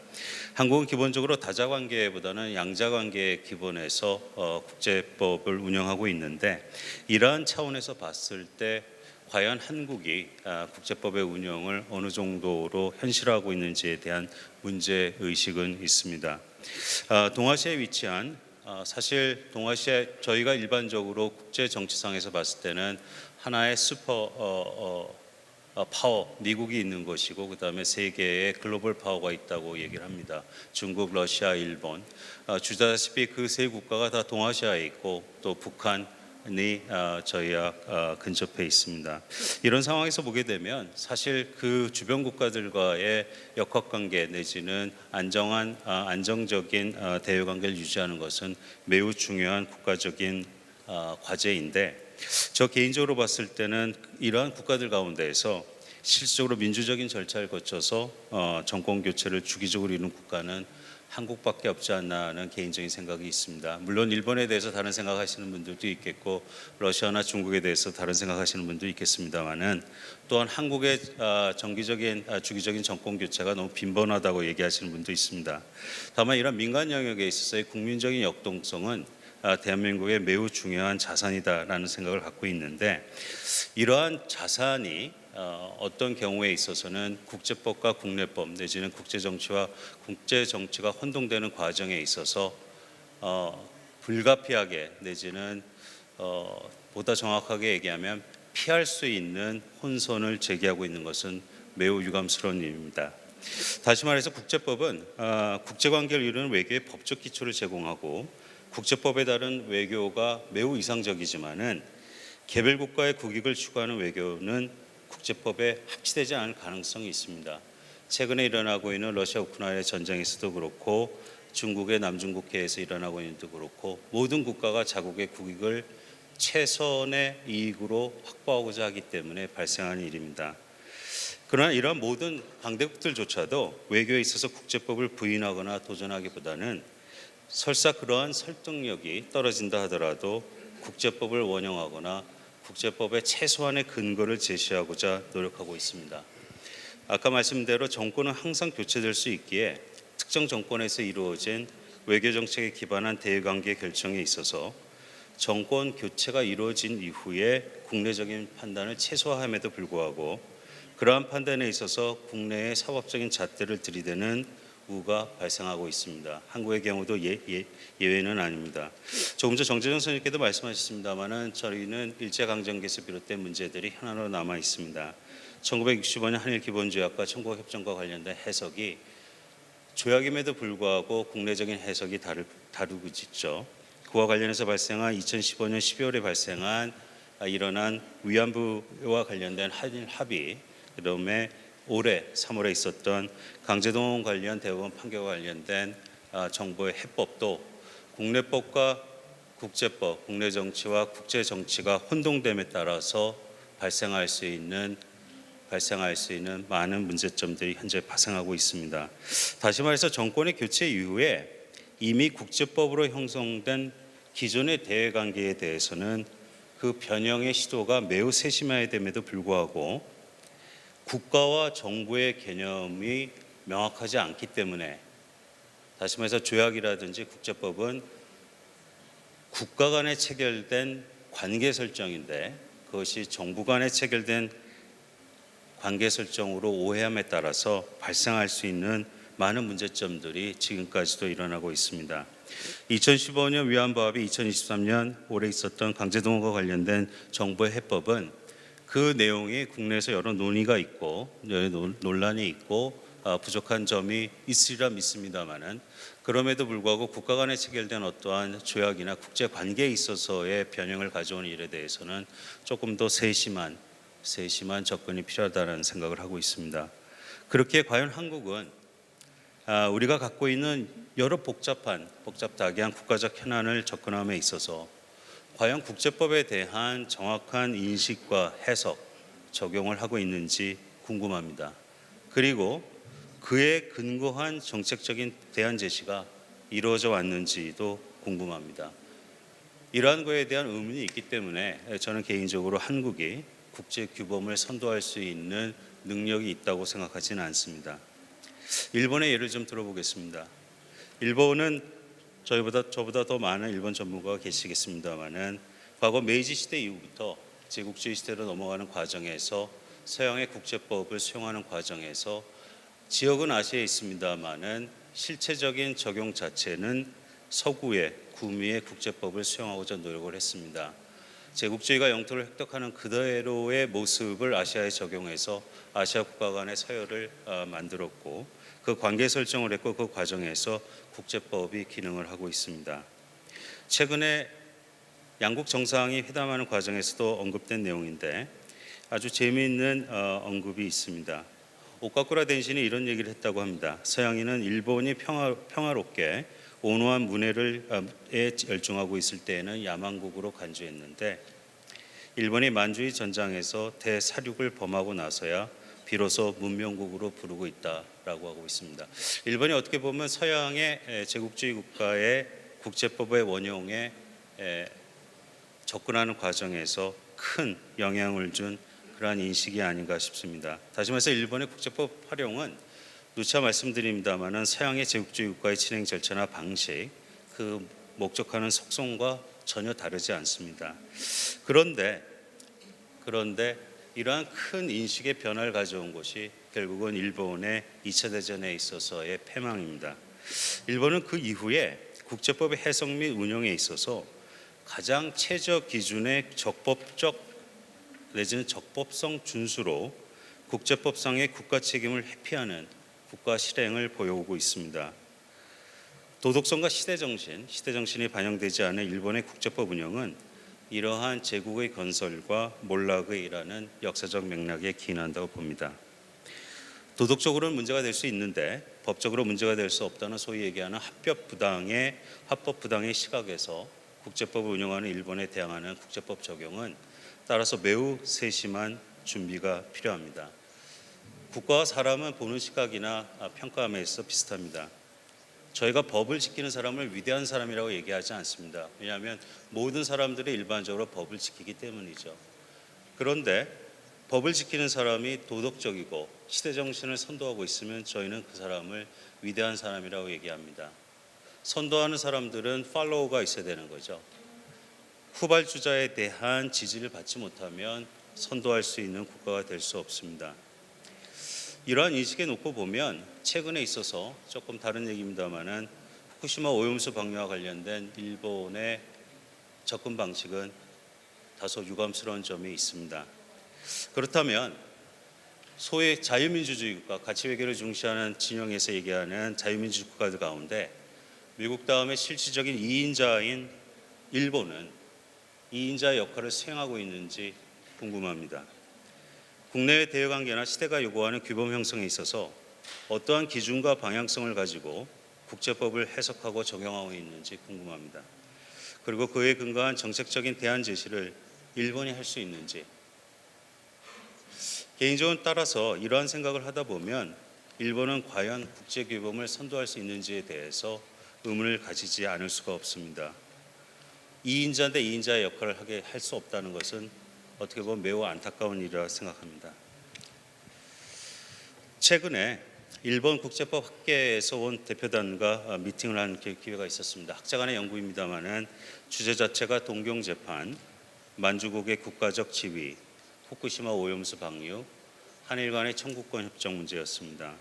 한국은 기본적으로 다자관계보다는 양자관계의 기본에서 국제법을 운영하고 있는데 이러한 차원에서 봤을 때 과연 한국이 국제법의 운영을 어느 정도로 현실화하고 있는지에 대한 문제의식은 있습니다. 동아시아에 위치한 사실 동아시아 저희가 일반적으로 국제 정치상에서 봤을 때는 하나의 슈퍼 파워 미국이 있는 것이고 그다음에 세계의 글로벌 파워가 있다고 얘기를 합니다. 중국, 러시아, 일본 주다시피 그 세 국가가 다 동아시아에 있고 또 북한이 저희와 근접해 있습니다. 이런 상황에서 보게 되면 사실 그 주변 국가들과의 역학관계 내지는 안정적인 대외관계를 유지하는 것은 매우 중요한 국가적인 과제인데 저 개인적으로 봤을 때는 이러한 국가들 가운데에서 실질적으로 민주적인 절차를 거쳐서 정권 교체를 주기적으로 이루는 국가는 한국밖에 없지 않나 하는 개인적인 생각이 있습니다. 물론 일본에 대해서 다른 생각하시는 분들도 있겠고 러시아나 중국에 대해서 다른 생각하시는 분도 있겠습니다만은 또한 한국의 정기적인 주기적인 정권 교체가 너무 빈번하다고 얘기하시는 분도 있습니다. 다만 이런 민간 영역에 있어서의 국민적인 역동성은 대한민국의 매우 중요한 자산이다라는 생각을 갖고 있는데 이러한 자산이 어떤 경우에 있어서는 국제법과 국내법 내지는 국제정치와 국제정치가 혼동되는 과정에 있어서 불가피하게 내지는 보다 정확하게 얘기하면 피할 수 있는 혼선을 제기하고 있는 것은 매우 유감스러운 일입니다. 다시 말해서 국제법은 국제관계를 이루는 외교의 법적 기초를 제공하고 국제법에 따른 외교가 매우 이상적이지만은 개별 국가의 국익을 추구하는 외교는 국제법에 합치되지 않을 가능성이 있습니다. 최근에 일어나고 있는 러시아 우크라이나 전쟁에서도 그렇고 중국의 남중국해에서 일어나고 있는 것도 그렇고 모든 국가가 자국의 국익을 최선의 이익으로 확보하고자 하기 때문에 발생하는 일입니다. 그러나 이러한 모든 강대국들조차도 외교에 있어서 국제법을 부인하거나 도전하기보다는 설사 그러한 설득력이 떨어진다 하더라도 국제법을 원용하거나 국제법의 최소한의 근거를 제시하고자 노력하고 있습니다. 아까 말씀대로 정권은 항상 교체될 수 있기에 특정 정권에서 이루어진 외교 정책에 기반한 대외관계 결정에 있어서 정권 교체가 이루어진 이후에 국내적인 판단을 최소화함에도 불구하고 그러한 판단에 있어서 국내의 사법적인 잣대를 들이대는 우가 발생하고 있습니다. 한국의 경우도 예외는 아닙니다. 조금 전 정재정 선생님께도 말씀하셨습니다만은 저희는 일제강점기에서 비롯된 문제들이 하나로 남아 있습니다. 1965년 한일기본조약과 청구협정과 관련된 해석이 조약임에도 불구하고 국내적인 해석이 다르고 있죠. 그와 관련해서 발생한 2015년 12월에 발생한 일어난 위안부와 관련된 한일 합의 그다음에 올해 3월에 있었던 강제동원 관련 대법원 판결과 관련된 정부의 해법도 국내법과 국제법, 국내 정치와 국제 정치가 혼동됨에 따라서 발생할 수 있는 많은 문제점들이 현재 발생하고 있습니다. 다시 말해서 정권의 교체 이후에 이미 국제법으로 형성된 기존의 대외관계에 대해서는 그 변형의 시도가 매우 세심해야 됨에도 불구하고 국가와 정부의 개념이 명확하지 않기 때문에 다시 말해서 조약이라든지 국제법은 국가 간에 체결된 관계 설정인데 그것이 정부 간에 체결된 관계 설정으로 오해함에 따라서 발생할 수 있는 많은 문제점들이 지금까지도 일어나고 있습니다. 2015년 위안부 합의 2023년 올해 있었던 강제동원과 관련된 정부의 해법은 그 내용이 국내에서 여러 논의가 있고 여러 논란이 있고 부족한 점이 있으리라 믿습니다마는 그럼에도 불구하고 국가 간에 체결된 어떠한 조약이나 국제 관계에 있어서의 변형을 가져오는 일에 대해서는 조금 더 세심한 접근이 필요하다는 생각을 하고 있습니다. 그렇게 과연 한국은 우리가 갖고 있는 여러 복잡다기한 국가적 현안을 접근함에 있어서 과연 국제법에 대한 정확한 인식과 해석, 적용을 하고 있는지 궁금합니다. 그리고 그에 근거한 정책적인 대안 제시가 이루어져 왔는지도 궁금합니다. 이러한 거에 대한 의문이 있기 때문에 저는 개인적으로 한국이 국제 규범을 선도할 수 있는 능력이 있다고 생각하지는 않습니다. 일본의 예를 좀 들어보겠습니다. 일본은 저보다 더 많은 일본 전문가가 계시겠습니다만은 과거 메이지 시대 이후부터 제국주의 시대로 넘어가는 과정에서 서양의 국제법을 수용하는 과정에서 지역은 아시아에 있습니다만은 실체적인 적용 자체는 서구의 구미의 국제법을 수용하고자 노력을 했습니다. 제국주의가 영토를 획득하는 그대로의 모습을 아시아에 적용해서 아시아 국가 간의 서열을 만들었고 그 관계 설정을 했고 그 과정에서 국제법이 기능을 하고 있습니다. 최근에 양국 정상이 회담하는 과정에서도 언급된 내용인데 아주 재미있는 언급이 있습니다. 오카쿠라 덴신이 이런 얘기를 했다고 합니다. 서양인은 일본이 평화롭게 온화한 문해에 열중하고 있을 때에는 야만국으로 간주했는데 일본이 만주의 전장에서 대사륙을 범하고 나서야 비로소 문명국으로 부르고 있다라고 하고 있습니다. 일본이 어떻게 보면 서양의 제국주의 국가의 국제법의 원용에 접근하는 과정에서 큰 영향을 준 그러한 인식이 아닌가 싶습니다. 다시 말해서 일본의 국제법 활용은 누차 말씀드립니다마는 서양의 제국주의 국가의 진행 절차나 방식, 그 목적하는 속성과 전혀 다르지 않습니다. 그런데 이러한 큰 인식의 변화를 가져온 것이 결국은 일본의 2차 대전에 있어서의 패망입니다. 일본은 그 이후에 국제법의 해석 및 운영에 있어서 가장 최저 기준의 적법적 내지는 적법성 준수로 국제법상의 국가 책임을 회피하는 국가 실행을 보여오고 있습니다. 도덕성과 시대정신이 반영되지 않은 일본의 국제법 운영은 이러한 제국의 건설과 몰락의라는 역사적 맥락에 기인한다고 봅니다. 도덕적으로는 문제가 될 수 있는데 법적으로 문제가 될 수 없다는 소위 얘기하는 합법 부당의 시각에서 국제법을 운영하는 일본에 대항하는 국제법 적용은 따라서 매우 세심한 준비가 필요합니다. 국가와 사람은 보는 시각이나 평가함에 있어 비슷합니다. 저희가 법을 지키는 사람을 위대한 사람이라고 얘기하지 않습니다. 왜냐하면 모든 사람들이 일반적으로 법을 지키기 때문이죠. 그런데 법을 지키는 사람이 도덕적이고 시대정신을 선도하고 있으면 저희는 그 사람을 위대한 사람이라고 얘기합니다. 선도하는 사람들은 팔로우가 있어야 되는 거죠. 후발주자에 대한 지지를 받지 못하면 선도할 수 있는 국가가 될 수 없습니다. 이러한 인식에 놓고 보면 최근에 있어서 조금 다른 얘기입니다마는 후쿠시마 오염수 방류와 관련된 일본의 접근 방식은 다소 유감스러운 점이 있습니다. 그렇다면 소위 자유민주주의 국가, 가치외교를 중시하는 진영에서 얘기하는 자유민주주의 국가들 가운데 미국 다음에 실질적인 2인자인 일본은 2인자의 역할을 수행하고 있는지 궁금합니다. 국내외 대외관계나 시대가 요구하는 규범 형성에 있어서 어떠한 기준과 방향성을 가지고 국제법을 해석하고 적용하고 있는지 궁금합니다. 그리고 그에 근거한 정책적인 대안 제시를 일본이 할 수 있는지. 개인적으로 따라서 이러한 생각을 하다 보면 일본은 과연 국제규범을 선도할 수 있는지에 대해서 의문을 가지지 않을 수가 없습니다. 2인자인데 2인자의 역할을 할 수 없다는 것은 어떻게 보면 매우 안타까운 일이라 생각합니다. 최근에 일본 국제법 학계에서 온 대표단과 미팅을 한 기회가 있었습니다. 학자 간의 연구입니다마는 주제 자체가 동경재판, 만주국의 국가적 지위, 후쿠시마 오염수 방류, 한일 간의 청구권 협정 문제였습니다.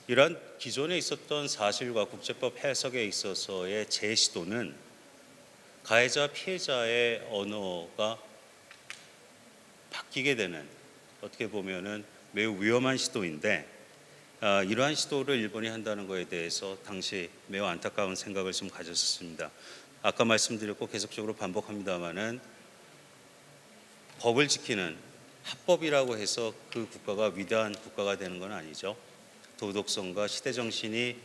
이러한 기존에 있었던 사실과 국제법 해석에 있어서의 재시도는 가해자 피해자의 언어가 바뀌게 되는 어떻게 보면은 매우 위험한 시도인데 이러한 시도를 일본이 한다는 것에 대해서 당시 매우 안타까운 생각을 좀 가졌었습니다. 아까 말씀드렸고 계속적으로 반복합니다마는 법을 지키는 합법이라고 해서 그 국가가 위대한 국가가 되는 건 아니죠. 도덕성과 시대 정신이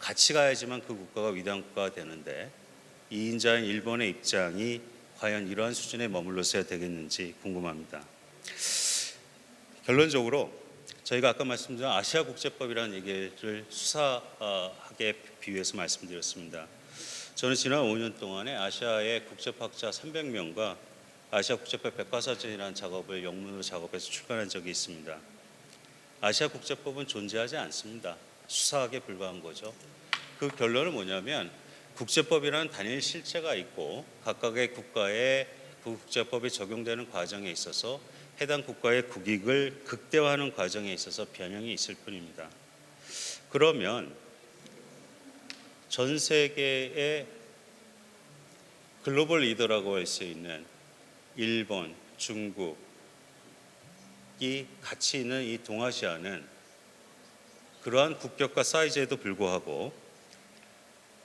같이 가야지만 그 국가가 위대한 국가가 되는데 이인자인 일본의 입장이 과연 이러한 수준에 머물러서야 되겠는지 궁금합니다. 결론적으로 저희가 아까 말씀드린 아시아 국제법이라는 얘기를 수사하게 비유해서 말씀드렸습니다. 저는 지난 5년 동안에 아시아의 국제학자 300명과 아시아 국제법 백과사전이라는 작업을 영문으로 작업해서 출간한 적이 있습니다. 아시아 국제법은 존재하지 않습니다. 수사하기에 불과한 거죠. 그 결론은 뭐냐면 국제법이라는 단일 실체가 있고 각각의 국가에 그 국제법이 적용되는 과정에 있어서 해당 국가의 국익을 극대화하는 과정에 있어서 변형이 있을 뿐입니다. 그러면 전 세계의 글로벌 리더라고 할 수 있는 일본, 중국이 같이 있는 이 동아시아는 그러한 국격과 사이즈에도 불구하고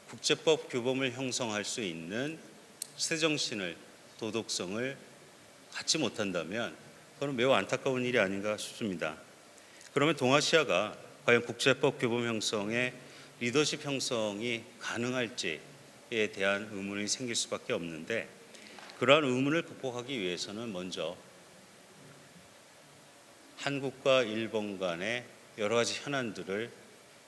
국제법 규범을 형성할 수 있는 시대정신을, 도덕성을 갖지 못한다면 그건 매우 안타까운 일이 아닌가 싶습니다. 그러면 동아시아가 과연 국제법 규범 형성에 리더십 형성이 가능할지에 대한 의문이 생길 수밖에 없는데 그러한 의문을 극복하기 위해서는 먼저 한국과 일본 간의 여러 가지 현안들을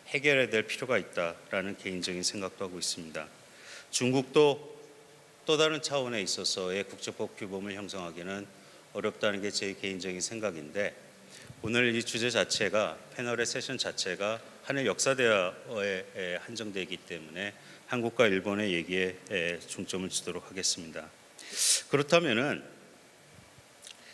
해결해야 될 필요가 있다라는 개인적인 생각도 하고 있습니다. 중국도 또 다른 차원에 있어서의 국제법 규범을 형성하기는 어렵다는 게 제 개인적인 생각인데 오늘 이 주제 자체가 패널의 세션 자체가 한일 역사대화에 한정되어 있기 때문에 한국과 일본의 얘기에 중점을 주도록 하겠습니다. 그렇다면은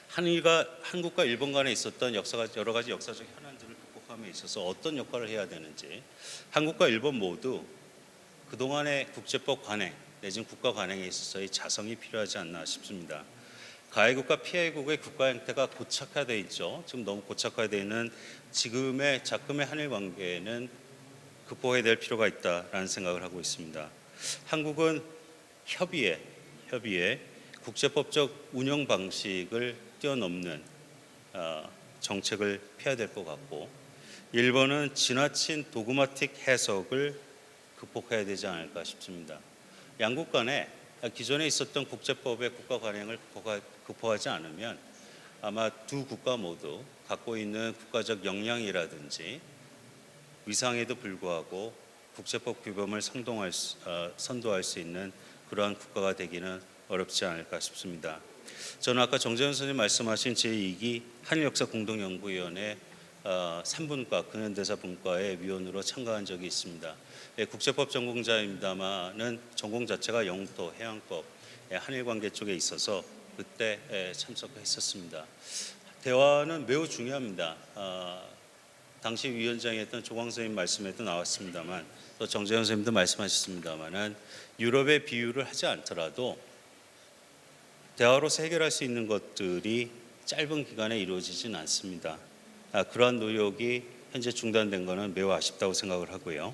한국과 일본 간에 있었던 여러 가지 역사적 현안들을 극복함에 있어서 어떤 역할을 해야 되는지 한국과 일본 모두 그동안의 국제법 관행 내지는 국가 관행에 있어서의 자성이 필요하지 않나 싶습니다. 가해국과 피해국의 국가 형태가 고착화되어 있죠. 지금 너무 고착화되어 있는 지금의 작금의 한일 관계는 극복해야 될 필요가 있다라는 생각을 하고 있습니다. 한국은 협의에 국제법적 운영 방식을 뛰어넘는 정책을 펴야 될 것 같고 일본은 지나친 도그마틱 해석을 극복해야 되지 않을까 싶습니다. 양국 간에 기존에 있었던 국제법의 국가 관행을 극복하지 않으면 아마 두 국가 모두 갖고 있는 국가적 역량이라든지 위상에도 불구하고 국제법 규범을 선도할 수 있는 그러한 국가가 되기는 어렵지 않을까 싶습니다. 저는 아까 정재현 선생님 말씀하신 제2기 한일역사공동연구위원회 3분과 근현대사 분과의 위원으로 참가한 적이 있습니다. 국제법 전공자입니다만은 전공 자체가 영토, 해양법, 한일관계 쪽에 있어서 그때 참석했었습니다. 대화는 매우 중요합니다. 당시 위원장이었던 조광 선생님 말씀에도 나왔습니다만 또 정재현 선생님도 말씀하셨습니다만은 유럽의 비유를 하지 않더라도 대화로서 해결할 수 있는 것들이 짧은 기간에 이루어지진 않습니다. 그러한 노력이 현재 중단된 것은 매우 아쉽다고 생각을 하고요.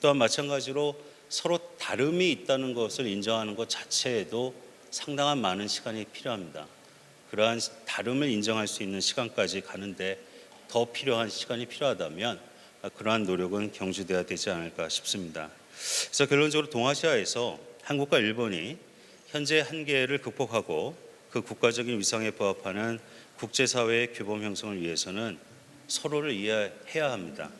또한 마찬가지로 서로 다름이 있다는 것을 인정하는 것 자체에도 상당한 많은 시간이 필요합니다. 그러한 다름을 인정할 수 있는 시간까지 가는데 더 필요한 시간이 필요하다면 그러한 노력은 경주돼야 되지 않을까 싶습니다. 그래서 결론적으로 동아시아에서 한국과 일본이 현재 한계를 극복하고 그 국가적인 위상에 부합하는 국제사회의 규범 형성을 위해서는 서로를 이해해야 합니다.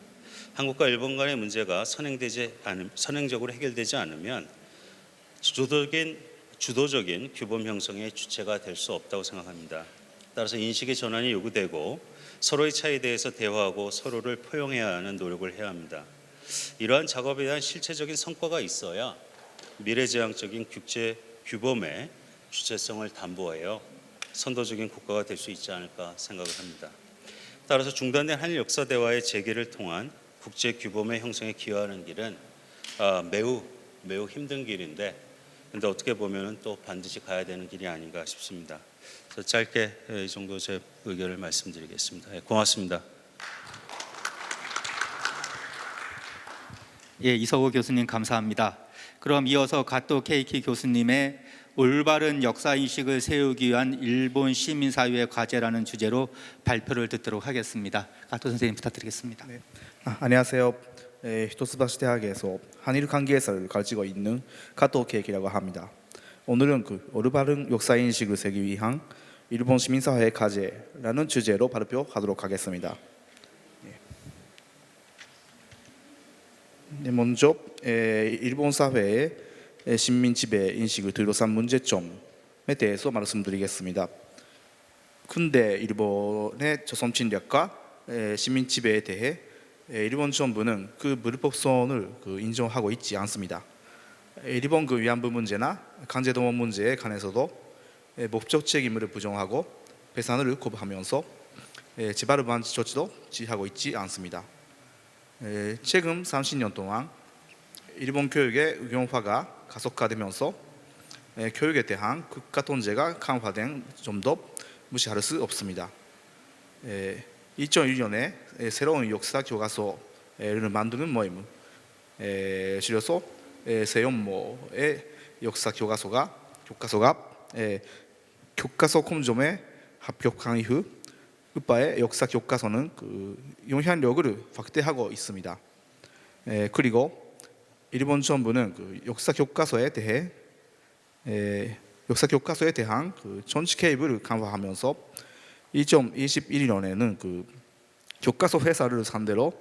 한국과 일본 간의 문제가 선행적으로 해결되지 않으면 주도적인 규범 형성의 주체가 될 수 없다고 생각합니다. 따라서 인식의 전환이 요구되고 서로의 차이에 대해서 대화하고 서로를 포용해야 하는 노력을 해야 합니다. 이러한 작업에 대한 실체적인 성과가 있어야 미래지향적인 국제 규범의 주체성을 담보하여 선도적인 국가가 될 수 있지 않을까 생각을 합니다. 따라서 중단된 한일 역사 대화의 재개를 통한 국제 규범의 형성에 기여하는 길은 매우 힘든 길인데 근데 어떻게 보면 또 반드시 가야 되는 길이 아닌가 싶습니다. 그래서 짧게 이 정도 제 의견을 말씀드리겠습니다. 고맙습니다. 예, 이서호 교수님 감사합니다. 그럼 이어서 가토 케이키 교수님의 올바른 역사 인식을 세우기 위한 일본 시민 사회의 과제라는 주제로 발표를 듣도록 하겠습니다. 가토 선생님 부탁드리겠습니다. 네. 안녕하세요. 히토츠바시 대학에서 한일 관계사를 가르치고 있는 가토 케이키라고 합니다. 오늘은 올바른 역사 인식을 세우기 위한 일본 시민 사회의 과제라는 주제로 발표하도록 하겠습니다. 네, 먼저 일본 사회의 식민 지배 인식을 둘러싼 문제점에 대해서 말씀드리겠습니다. 근대 일본의 조선 침략과 식민 지배에 대해 일본 정부는 그 불법성을 인정하고 있지 않습니다. 일본 위안부 문제나 강제동원 문제에 관해서도 법적 책임을 부정하고 배상을 거부하면서 재발 방지 조치도 취하고 있지 않습니다. 최근 30년 동안 일본 교육의 의존화가 가속화되면서 교육에 대한 국가 통제가 강화된 점도 무시할 수 없습니다. 2001년에 새로운 역사 교과서를 만드는 모임을 실어서 세연모의 역사 교과서가 교과서 공점에 합격한 이후 우파의 역사 교과서는 영향력을 확대하고 있습니다. 그리고 일본 정부는 역사 교과서에 대한 정치 개입을 강화하면서 2021년에는 교과서 회사를 상대로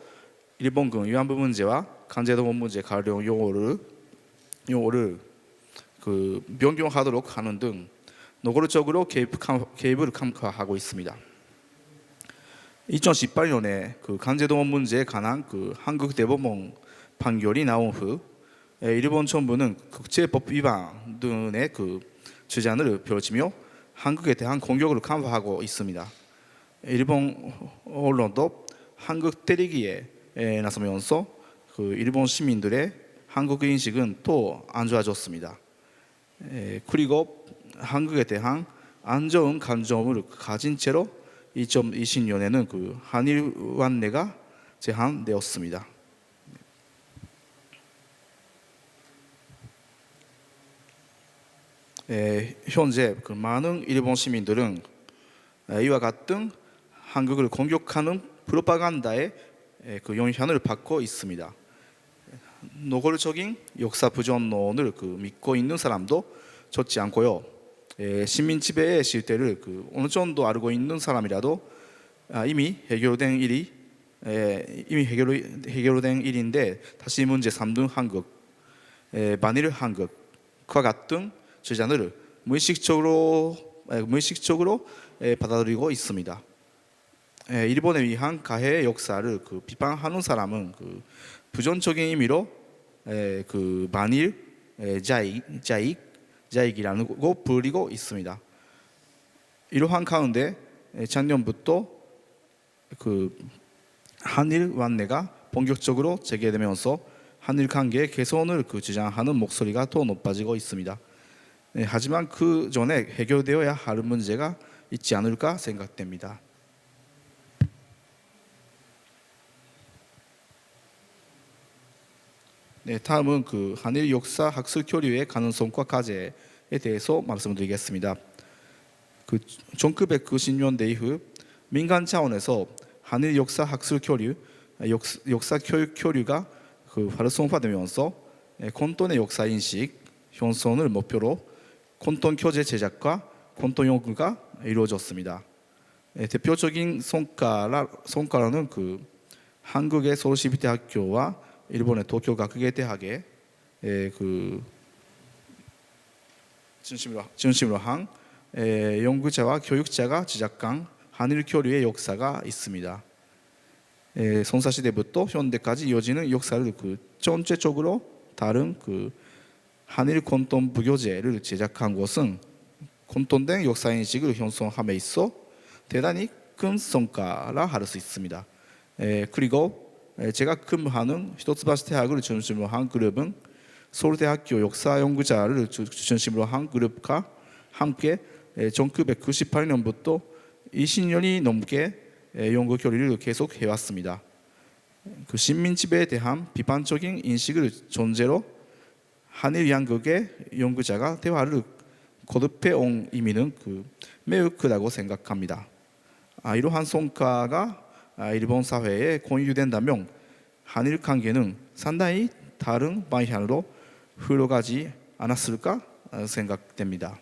일본군 위안부 문제와 강제동원 문제 관련 용어를 변경하도록 하는 등 노골적으로 개입을 강화하고 있습니다. 2018년에 강제동원 문제에 관한 한국 대법원 판결이 나온 후 일본 정부는 국제법 위반 등의 주장을 펼치며 한국에 대한 공격을 강화하고 있습니다. 일본 언론도 한국 때리기에 나서면서 일본 시민들의 한국 인식은 또 안 좋아졌습니다. 그리고 한국에 대한 안 좋은 감정을 가진 채로 2020년에는 한일 관계가 제한되었습니다. 현재 많은 일본 시민들은 이와 같은 한국을 공격하는 프로파간다에 영향을 받고 있습니다. 노골적인 역사 부정론을 믿고 있는 사람도 적지 않고요. 식민 지배의 실태를 어느 정도 알고 있는 사람이라도 이미 해결된 일인데 다시 문제 삼는 한국, 만일 한국과 같은 주장을 무의식적으로 받아들이고 있습니다. 일본에 의한 가해의 역사를 비판하는 사람은 부정적인 의미로 만일 자익이라고 부르고 있습니다. 이러한 가운데 작년부터 한일 관계가 본격적으로 재개되면서 한일 관계의 개선을 주장하는 목소리가 더 높아지고 있습니다. 하지만 그 전에 해결되어야 할 문제가 있지 않을까 생각됩니다. 다음은 한일 역사 학술 교류의 가능성과 과제에 대해서 말씀드리겠습니다. 1990년대 이후 민간 차원에서 한일 역사 학술 교류, 역사 교육 교류가 활성화되면서 혼돈의 역사 인식 형성을 목표로 혼돈 교재 제작과 혼돈 연구가 이루어졌습니다. 대표적인 성과로는 한국의 서울시립대학교와 일본의 도쿄가쿠게 대학의 중심으로 한 연구자와 교육자가 제작한 한일 교류의 역사가 있습니다. 선사시대부터 현대까지 이어지는 역사를 전체적으로 다른 한일 혼돈 부교재를 제작한 것은 혼돈된 역사인식을 형성함에 있어 대단히 큰 성과라 할 수 있습니다. 그리고 제가 근무하는 히토츠바시 대학을 중심으로 한 그룹은 서울대학교 역사연구자를 중심으로 한 그룹과 함께 1998년부터 20년이 넘게 연구 교류를 계속 해왔습니다. 그 식민지배에 대한 비판적인 인식을 존재로 한일 양국의 연구자가 대화를 거듭해 온 의미는 매우 크다고 생각합니다. 이러한 성과가 일본 사회에 공유된다면 한일 관계는 상당히 다른 방향으로 흘러가지 않았을까 생각됩니다.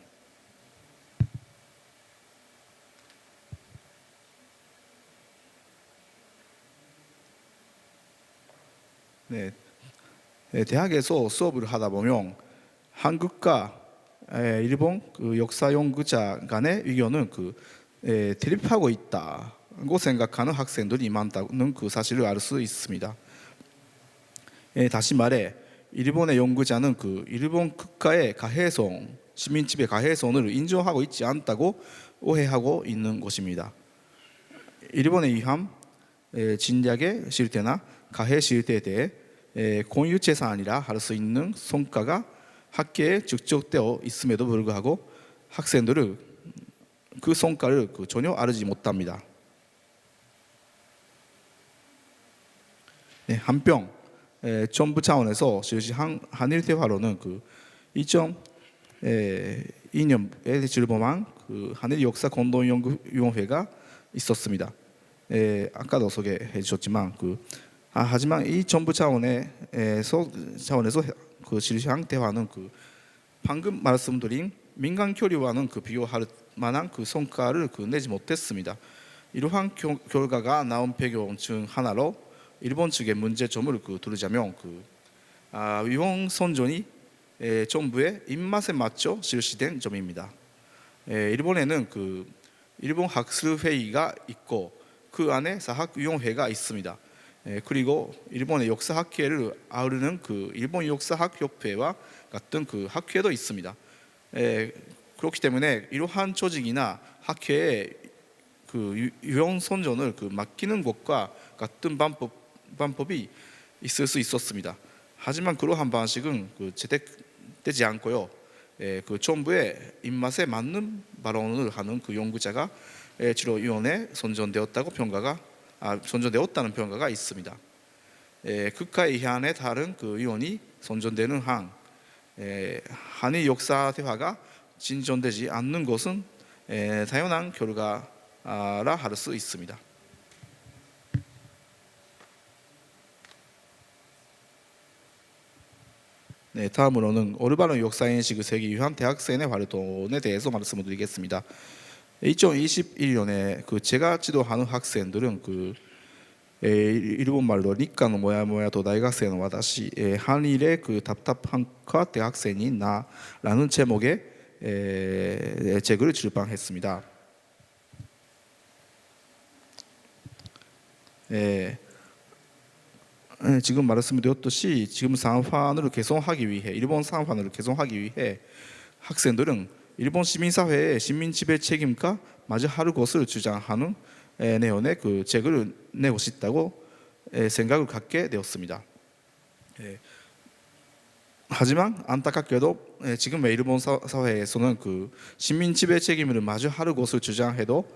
네, 대학에서 수업을 하다 보면 한국과 일본 역사 연구자 간의 의견은 대립하고 있다고 생각하는 학생들이 많다는 사실을 알 수 있습니다. 다시 말해 일본의 연구자는 일본 국가의 가해성, 식민지배 가해성을 인정하고 있지 않다고 오해하고 있는 것입니다. 일본에 의한 진작의 실태나 가해 실태에 대해 공유재산이라 할 수 있는 성과가 학계에 축적되어 있음에도 불구하고 학생들은 그 성과를 전혀 알지 못합니다. 한편 정부 차원에서 실시한 한일 대화로는 2002년에 출범한 한일 역사 공동연구위원회가 있었습니다. 아까도 소개해 주셨지만 하지만 이 정부 차원에서 실시한 대화는 방금 말씀드린 민간 교류와는 비교할 만한 성과를 내지 못했습니다. 이러한 결과가 나온 배경 중 하나로 일본 측의 문제점을 두르자면 위원 선전이 정부의 입맛에 맞춰 실시된 점입니다. 일본에는 일본 학술회의가 있고 그 안에 사학위원회가 있습니다. 그리고 일본의 역사학회를 아우르는 일본 역사학협회와 같은 학회도 있습니다. 그렇기 때문에 이러한 조직이나 학회에 위원 선전을 맡기는 것과 같은 방법이 있을 수 있었습니다. 하지만 그러한 방식은 채택되지 않고요. 정부의 입맛에 맞는 발언을 하는 연구자가 주로 위원회에 선전되었다는 평가가 있습니다. 국가의 의안에 따른 위원이 선전되는 한 한일 역사 대화가 진전되지 않는 것은 당연한 결과라 할 수 있습니다. 다음으로는 올바른 역사인식을 세기 위한 대학생의 활동에 대해서 말씀을 드리겠습니다. 2021년에 제가 지도하는 학생들은 일본 말로 니카노 모야모야 또 대학생의 와다시 한일의 답답한과 대학생이 나라는 제목의 책을 출판했습니다. 지금 말씀드렸듯이 지금 상황을 개선하기 위해 일본 상황을 개선하기 위해 학생들은 일본 시민사회의 식민지배 책임과 마주할 것을 주장하는 내용의 책을 내고 싶다고 생각을 갖게 되었습니다. 하지만 안타깝게도 지금의 일본 사회에서는 식민지배 책임을 마주할 것을 주장해도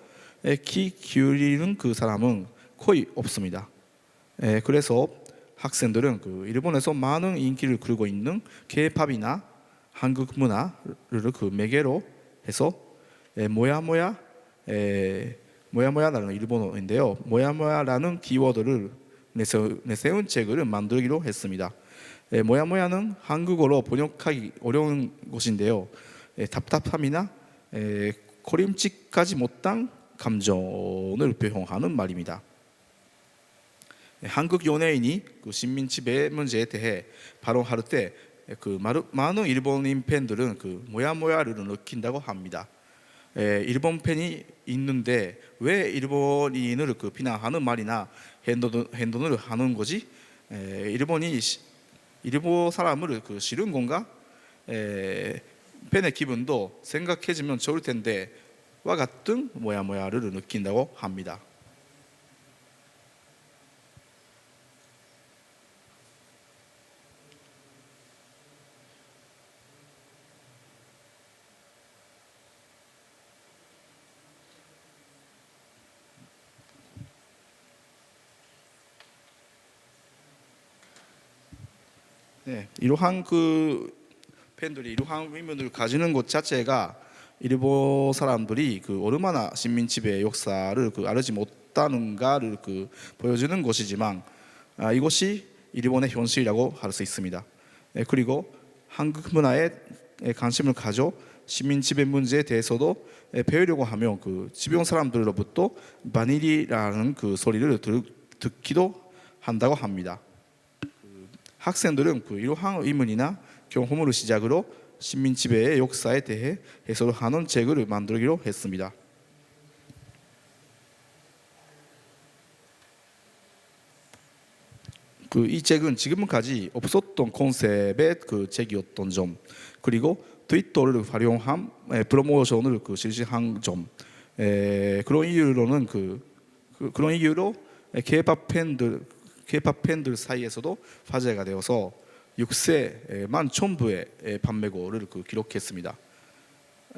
귀 기울이는 사람은 거의 없습니다. 그래서 학생들은 일본에서 많은 인기를 끌고 있는 K-팝이나 한국 문화를 매개로 해서 모야모야라는 일본어인데요. 모야모야라는 키워드를 내세운 책을 만들기로 했습니다. 모야모야는 한국어로 번역하기 어려운 것인데요. 답답함이나 고림직하지 못한 감정을 표현하는 말입니다. 한국 연예인이 식민지배 문제에 대해 발언할 때 많은 일본인 팬들은 모야모야를 느낀다고 합니다. 일본 팬이 있는데 왜 일본인을 비난하는 말이나 행동을 하는 거지? 일본 사람을 싫은 건가? 팬의 기분도 생각해주면 좋을 텐데 와 같은 모야모야를 느낀다고 합니다. 네, 이러한 그 팬들이 이러한 의문을 가지는 것 자체가 일본 사람들이 그 얼마나 식민 지배 역사를 그 알지 못하는가를 그 보여주는 것이지만 이것이 일본의 현실이라고 할 수 있습니다. 그리고 한국 문화에 관심을 가져 식민 지배 문제에 대해서도 배우려고 하면 그 집에 사람들로부터 바닐이라는 그 소리를 듣기도 한다고 합니다. 학생들은 그 이러한 의문이나 경험을 시작으로 식민 지배의 역사에 대해 해설을 하는 책을 만들기로 했습니다. 그 이 책은 지금까지 없었던 컨셉의 그 책이었던 점, 그리고 트위터를 활용한 프로모션을 그 실시한 점, 그런 이유로는 그런 이유로 K-pop 팬들 사이에서도 화제가 되어서 6세만 1,000부의 판매고를 그 기록했습니다.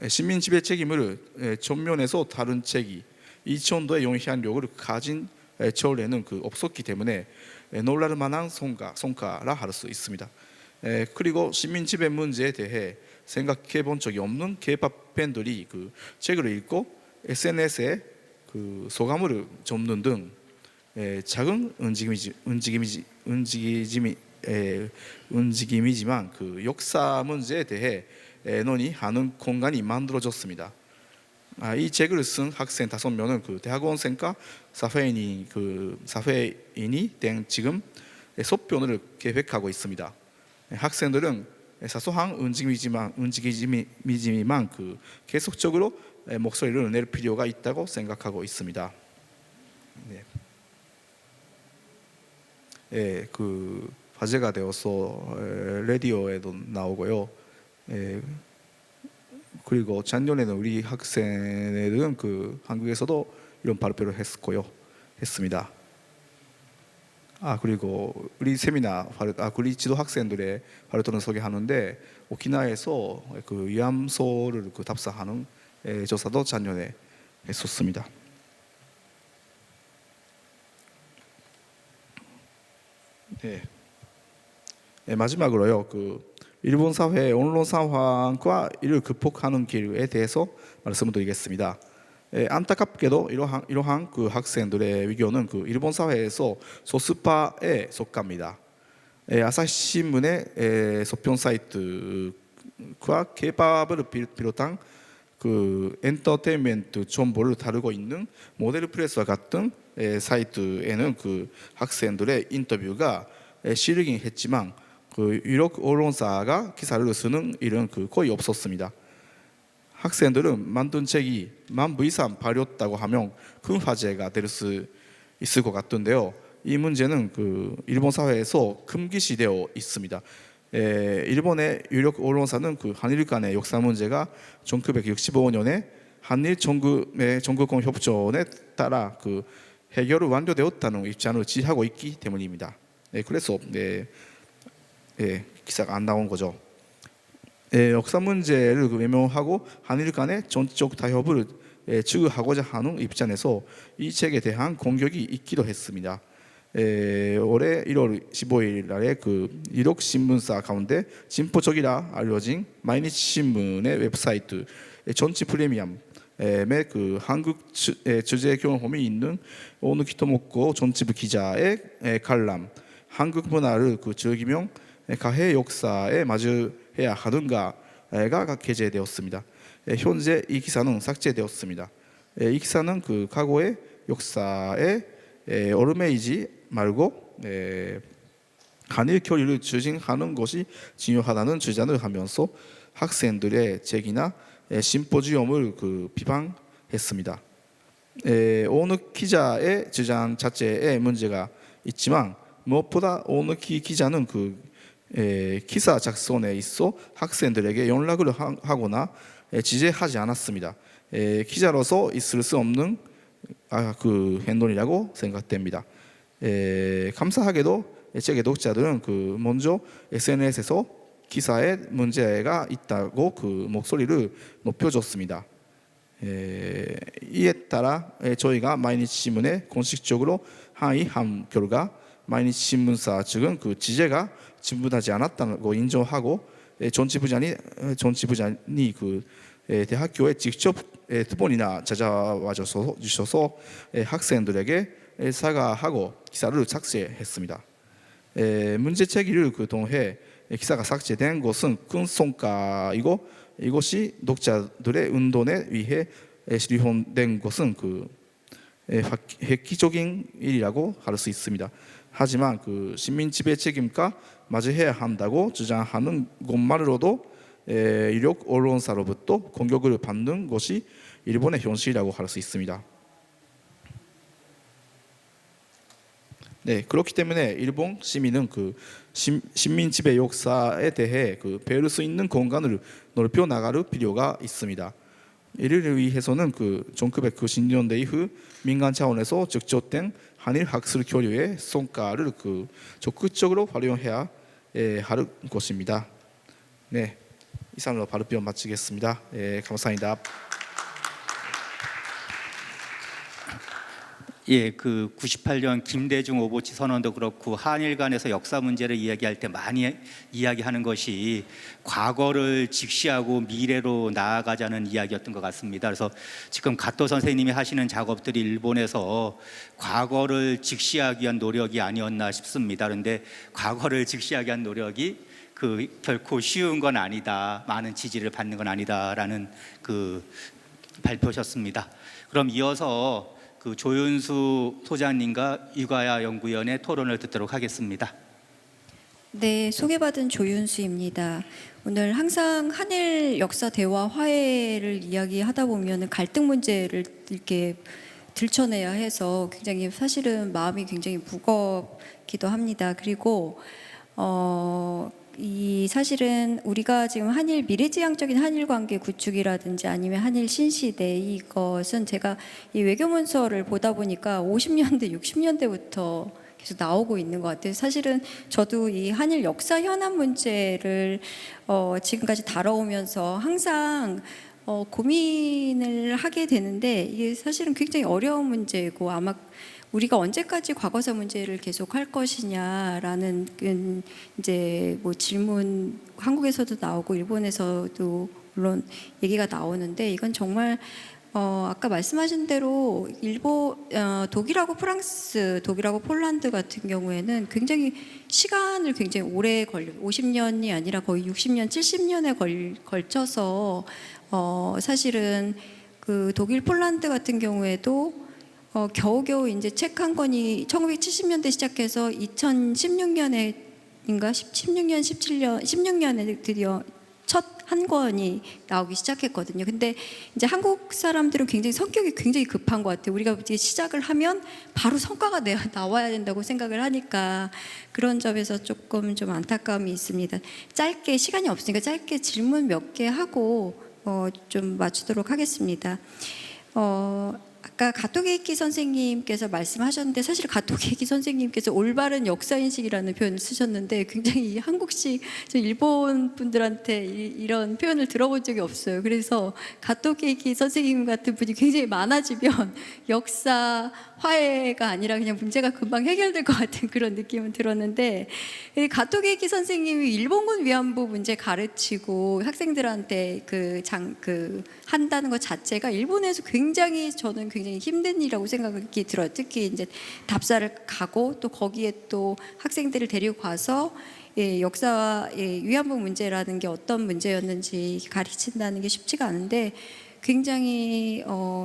식민 지배 책임을 전면에서 다룬 책이 이 정도의 영향력을 가진 전에는 그 없었기 때문에 놀랄 만한 성과라 할 수 있습니다. 그리고 식민 지배 문제에 대해 생각해 본 적이 없는 K-pop 팬들이 그 책을 읽고 SNS에 그 소감을 적는 등 작은 움직임이지만 그 역사 문제에 대해 논의하는 공간이 만들어졌습니다. 이 책을 쓴 학생 5명은 그 대학원생과 사회인이 된 지금 소편을 계획하고 있습니다. 학생들은 사소한 움직임이지만 그 계속적으로 목소리를 낼 필요가 있다고 생각하고 있습니다. 그 화제가 되어서 라디오에도 나오고요. 그리고 작년에는 우리 학생들은 그 한국에서도 이런 발표를 했습니다. 그리고 우리 세미나 우리 지도 학생들의 발표를 소개하는데 오키나와에서 그 위암소를 그 답사하는 조사도 작년에 했었습니다. 마지막으로요. 그 일본 사회의 언론 상황과 이를 극복하는 길에 대해서 말씀을 드리겠습니다. 안타깝게도 이러한 그 학생들의 위기는 그 일본 사회에서 소수파에 속합니다. 아사히 신문의 소편 사이트와 K-팝을 비롯한 그 엔터테인먼트 정보를 다루고 있는 모델 프레스와 같은 사이트에는 그 학생들의 인터뷰가 실리긴 했지만 그 유력 언론사가 기사를 쓰는 일은 그 거의 없었습니다. 학생들은 만든 책이 10,000부 이상 팔렸다고 하면 큰 화제가 될 수 있을 것 같은데요. 이 문제는 그 일본 사회에서 금기시되어 있습니다. 일본의 유력 언론사는 그 한일 간의 역사 문제가 1965년에 한일 정규권 협정에 따라 그 해결이 완료되었다는 입장을 지지하고 있기 때문입니다. 그래서 기사가 안 나온 거죠. 역사 문제를 외면하고 한일 간의 정치적 타협을 추구하고자 하는 입장에서 이 책에 대한 공격이 있기도 했습니다. 올해 1월 15일 날에 그 유력 신문사 가운데 진보적이라 알려진 마이니치 신문의 웹사이트 전치 프리미엄의 그 한국 주재 경험이 있는 오누 키토모코 전치부 기자의 칼럼 한국 문화를 그 즐기며 가해 역사에 맞이해야 하는가가 게재되었습니다. 현재 이 기사는 삭제되었습니다. 이 기사는 그 과거의 역사에 얽매이지 말고 한일 교류를 추진하는 것이 중요하다는 주장을 하면서 학생들의 책이나 심포지엄을 그 비판했습니다. 오느 기자의 주장 자체에 문제가 있지만 무엇보다 오느 기자는 그 기사 작성에 있어 학생들에게 연락을 하거나 지지하지 않았습니다. 기자로서 있을 수 없는 그 행동이라고 생각됩니다. 감사하게도 책의 독자들은 그 먼저 SNS에서 기사에 문제가 있다고 그 목소리를 높여줬습니다. 이에 따라 저희가 마이니치 신문에 공식적으로 항의한 결과 마이니치 신문사 측은 그 지지가 충분하지 않았다고 인정하고 전지부장이 대학교에 직접 두 번이나 찾아와 주셔서 학생들에게 사과하고 기사를 삭제했습니다. 문제 제기를 통해 기사가 삭제된 것은 큰 성과이고 이것이 독자들의 운동에 위해 실현된 것은 획기적인 일이라고 할 수 있습니다. 하지만 시민 지배 책임과 맞이해야 한다고 주장하는 것만으로도 유력 언론사로부터 공격을 받는 것이 일본의 현실이라고 할 수 있습니다. 네, 그렇기 때문에 일본 시민은 식민 지배 역사에 대해 배울 수 있는 공간을 넓혀 나갈 필요가 있습니다. 이를 위해서는 1990년대 이후 민간 차원에서 적극된 한일 학술 교류의 성과를 적극적으로 활용해야 할 것입니다. 네, 이상으로 발표 마치겠습니다. 감사합니다. 예, 98년 김대중 오보치 선언도 그렇고 한일 간에서 역사 문제를 이야기할 때 많이 이야기하는 것이 과거를 직시하고 미래로 나아가자는 이야기였던 것 같습니다. 그래서 지금 가토 선생님이 하시는 작업들이 일본에서 과거를 직시하기 위한 노력이 아니었나 싶습니다. 그런데 과거를 직시하기 위한 노력이 결코 쉬운 건 아니다, 많은 지지를 받는 건 아니다라는 발표셨습니다. 그럼 이어서 조윤수 소장님과 유가야 연구위원의 토론을 듣도록 하겠습니다. 네, 소개받은 조윤수입니다. 오늘 항상 한일 역사 대화 화해를 이야기하다 보면 갈등 문제를 이렇게 들춰내야 해서 굉장히 사실은 마음이 굉장히 무겁기도 합니다. 그리고 이 사실은 우리가 지금 한일 미래지향적인 한일 관계 구축이라든지 아니면 한일 신시대, 이것은 제가 이 외교문서를 보다 보니까 50년대, 60년대부터 계속 나오고 있는 것 같아요. 사실은 저도 이 한일 역사 현안 문제를 지금까지 다뤄오면서 항상 고민을 하게 되는데, 이게 사실은 굉장히 어려운 문제고 아마 우리가 언제까지 과거사 문제를 계속 할 것이냐라는 이제 질문 한국에서도 나오고 일본에서도 물론 얘기가 나오는데, 이건 정말 아까 말씀하신 대로 독일하고 프랑스, 독일하고 폴란드 같은 경우에는 굉장히 시간을 굉장히 오래 50년이 아니라 거의 60년, 70년에 걸쳐서 사실은 독일, 폴란드 같은 경우에도 겨우겨우 이제 책 한 권이 1970년대 시작해서 2016년에 16년에 드디어 첫 한 권이 나오기 시작했거든요. 근데 이제 한국 사람들은 굉장히 성격이 굉장히 급한 것 같아요. 우리가 이제 시작을 하면 바로 성과가 나와야 된다고 생각을 하니까 그런 점에서 조금 좀 안타까움이 있습니다. 짧게, 시간이 없으니까 짧게 질문 몇 개 하고 좀 마치도록 하겠습니다. 아까 가토게이키 선생님께서 말씀하셨는데, 사실 가토게이키 선생님께서 올바른 역사인식이라는 표현을 쓰셨는데 굉장히 한국식, 일본 분들한테 이런 표현을 들어본 적이 없어요. 그래서 가토게이키 선생님 같은 분이 굉장히 많아지면 역사 화해가 아니라 그냥 문제가 금방 해결될 것 같은 그런 느낌은 들었는데, 가토게이키 선생님이 일본군 위안부 문제 가르치고 학생들한테 한다는 것 자체가 일본에서 저는 굉장히 힘든 일이라고 생각이 들어요. 특히 이제 답사를 가고 또 거기에 또 학생들을 데리고 가서 역사와 위안부 문제라는 게 어떤 문제였는지 가르친다는 게 쉽지가 않은데, 굉장히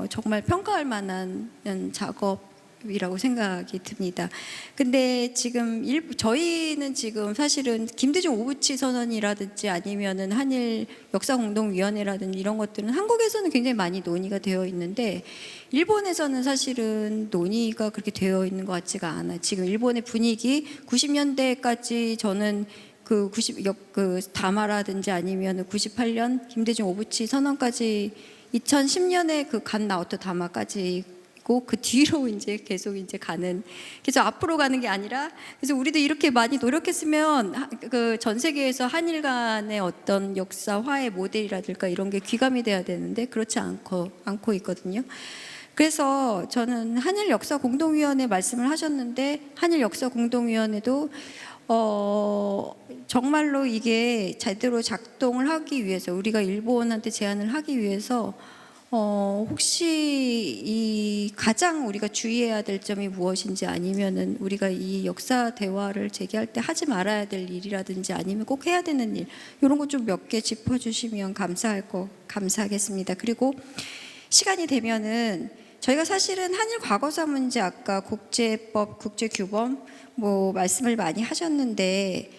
정말 평가할 만한 작업이라고 생각이 듭니다. 근데 지금 저희는 지금 사실은 김대중 오부치 선언이라든지 아니면은 한일 역사공동위원회라든지 이런 것들은 한국에서는 굉장히 많이 논의가 되어 있는데, 일본에서는 사실은 논의가 그렇게 되어 있는 것 같지가 않아요. 지금 일본의 분위기 90년대까지 저는 다마라든지 아니면 98년 김대중 오부치 선언까지 2010년에 간 나오토 다마까지 그 뒤로 이제 계속 가는, 그래서 앞으로 가는 게 아니라, 그래서 우리도 이렇게 많이 노력했으면 전 세계에서 한일 간의 어떤 역사 화해 모델이라든가 이런 게 귀감이 돼야 되는데 그렇지 않고 있거든요. 그래서 저는 한일 역사 공동위원회 말씀을 하셨는데, 한일 역사 공동위원회도 정말로 이게 제대로 작동을 하기 위해서 우리가 일본한테 제안을 하기 위해서 혹시 이 가장 우리가 주의해야 될 점이 무엇인지 아니면은 우리가 이 역사 대화를 제기할 때 하지 말아야 될 일이라든지 아니면 꼭 해야 되는 일 이런 것 좀 몇 개 짚어주시면 감사하겠습니다. 그리고 시간이 되면은 저희가 사실은 한일 과거사 문제 아까 국제법, 국제규범 뭐 말씀을 많이 하셨는데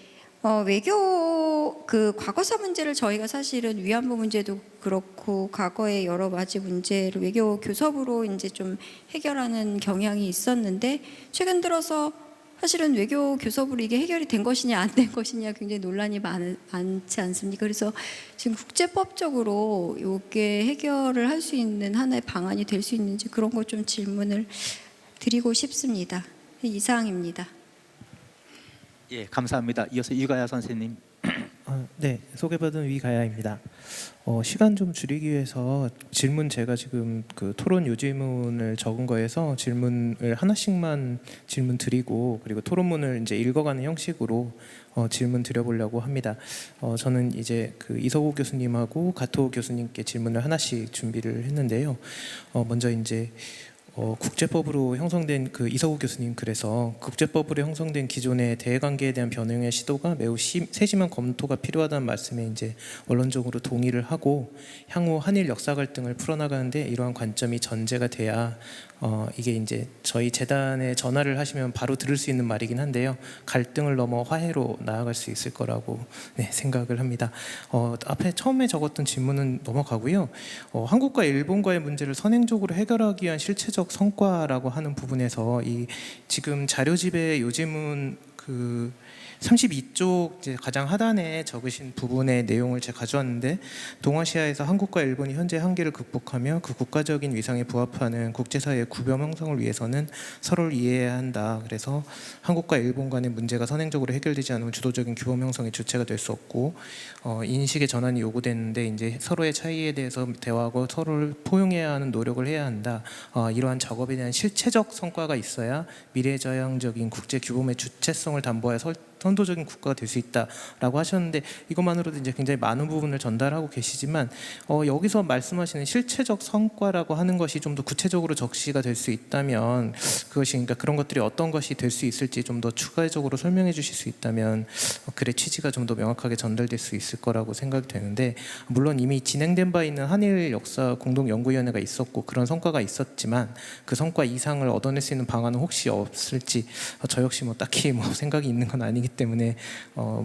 외교 그 과거사 문제를 저희가 사실은 위안부 문제도 그렇고 과거의 여러 가지 문제를 외교 교섭으로 이제 좀 해결하는 경향이 있었는데 최근 들어서 사실은 외교 교섭으로 이게 해결이 된 것이냐 안 된 것이냐 굉장히 논란이 많지 않습니까? 그래서 지금 국제법적으로 이게 해결을 할 수 있는 하나의 방안이 될 수 있는지 그런 거 좀 질문을 드리고 싶습니다. 이상입니다. 예, 감사합니다. 이어서 이가야 선생님. 네, 소개받은 위가야입니다. 시간 좀 줄이기 위해서 질문 제가 지금 그 토론 요지문을 적은 거에서 질문을 하나씩만 질문 드리고 그리고 토론문을 이제 읽어가는 형식으로 질문 드려보려고 합니다. 저는 이제 그 이서구 교수님하고 가토 교수님께 질문을 하나씩 준비를 했는데요. 먼저 이제 국제법으로 형성된 그 이서구 교수님 글에서 국제법으로 형성된 기존의 대외관계에 대한 변형의 시도가 매우 세심한 검토가 필요하다는 말씀에 이제 원론적으로 동의를 하고 향후 한일 역사 갈등을 풀어나가는데 이러한 관점이 전제가 돼야 이게 이제 저희 재단에 전화를 하시면 바로 들을 수 있는 말이긴 한데요. 갈등을 넘어 화해로 나아갈 수 있을 거라고 생각을 합니다. 앞에 처음에 적었던 질문은 넘어가고요. 한국과 일본과의 문제를 선행적으로 해결하기 위한 실체적 성과라고 하는 부분에서 이 지금 자료집의 요지문 그 32쪽 이제 가장 하단에 적으신 부분의 내용을 제가 가져왔는데 동아시아에서 한국과 일본이 현재 한계를 극복하며 그 국가적인 위상에 부합하는 국제사회의 구별 형성을 위해서는 서로를 이해해야 한다. 그래서 한국과 일본 간의 문제가 선행적으로 해결되지 않으면 주도적인 규범 형성의 주체가 될 수 없고 인식의 전환이 요구되는데 이제 서로의 차이에 대해서 대화하고 서로를 포용해야 하는 노력을 해야 한다. 이러한 작업에 대한 실체적 성과가 있어야 미래지향적인 국제 규범의 주체성을 담보하여 선도적인 국가가 될 수 있다라고 하셨는데 이것만으로도 이제 굉장히 많은 부분을 전달하고 계시지만 여기서 말씀하시는 실체적 성과라고 하는 것이 좀 더 구체적으로 적시가 될 수 있다면 그것이 그러니까 그런 것들이 어떤 것이 될 수 있을지 좀 더 추가적으로 설명해 주실 수 있다면 글의 취지가 좀 더 명확하게 전달될 수 있을 거라고 생각이 되는데 물론 이미 진행된 바 있는 한일 역사 공동연구위원회가 있었고 그런 성과가 있었지만 그 성과 이상을 얻어낼 수 있는 방안은 혹시 없을지 저 역시 뭐 딱히 뭐 생각이 있는 건 아니기 때문에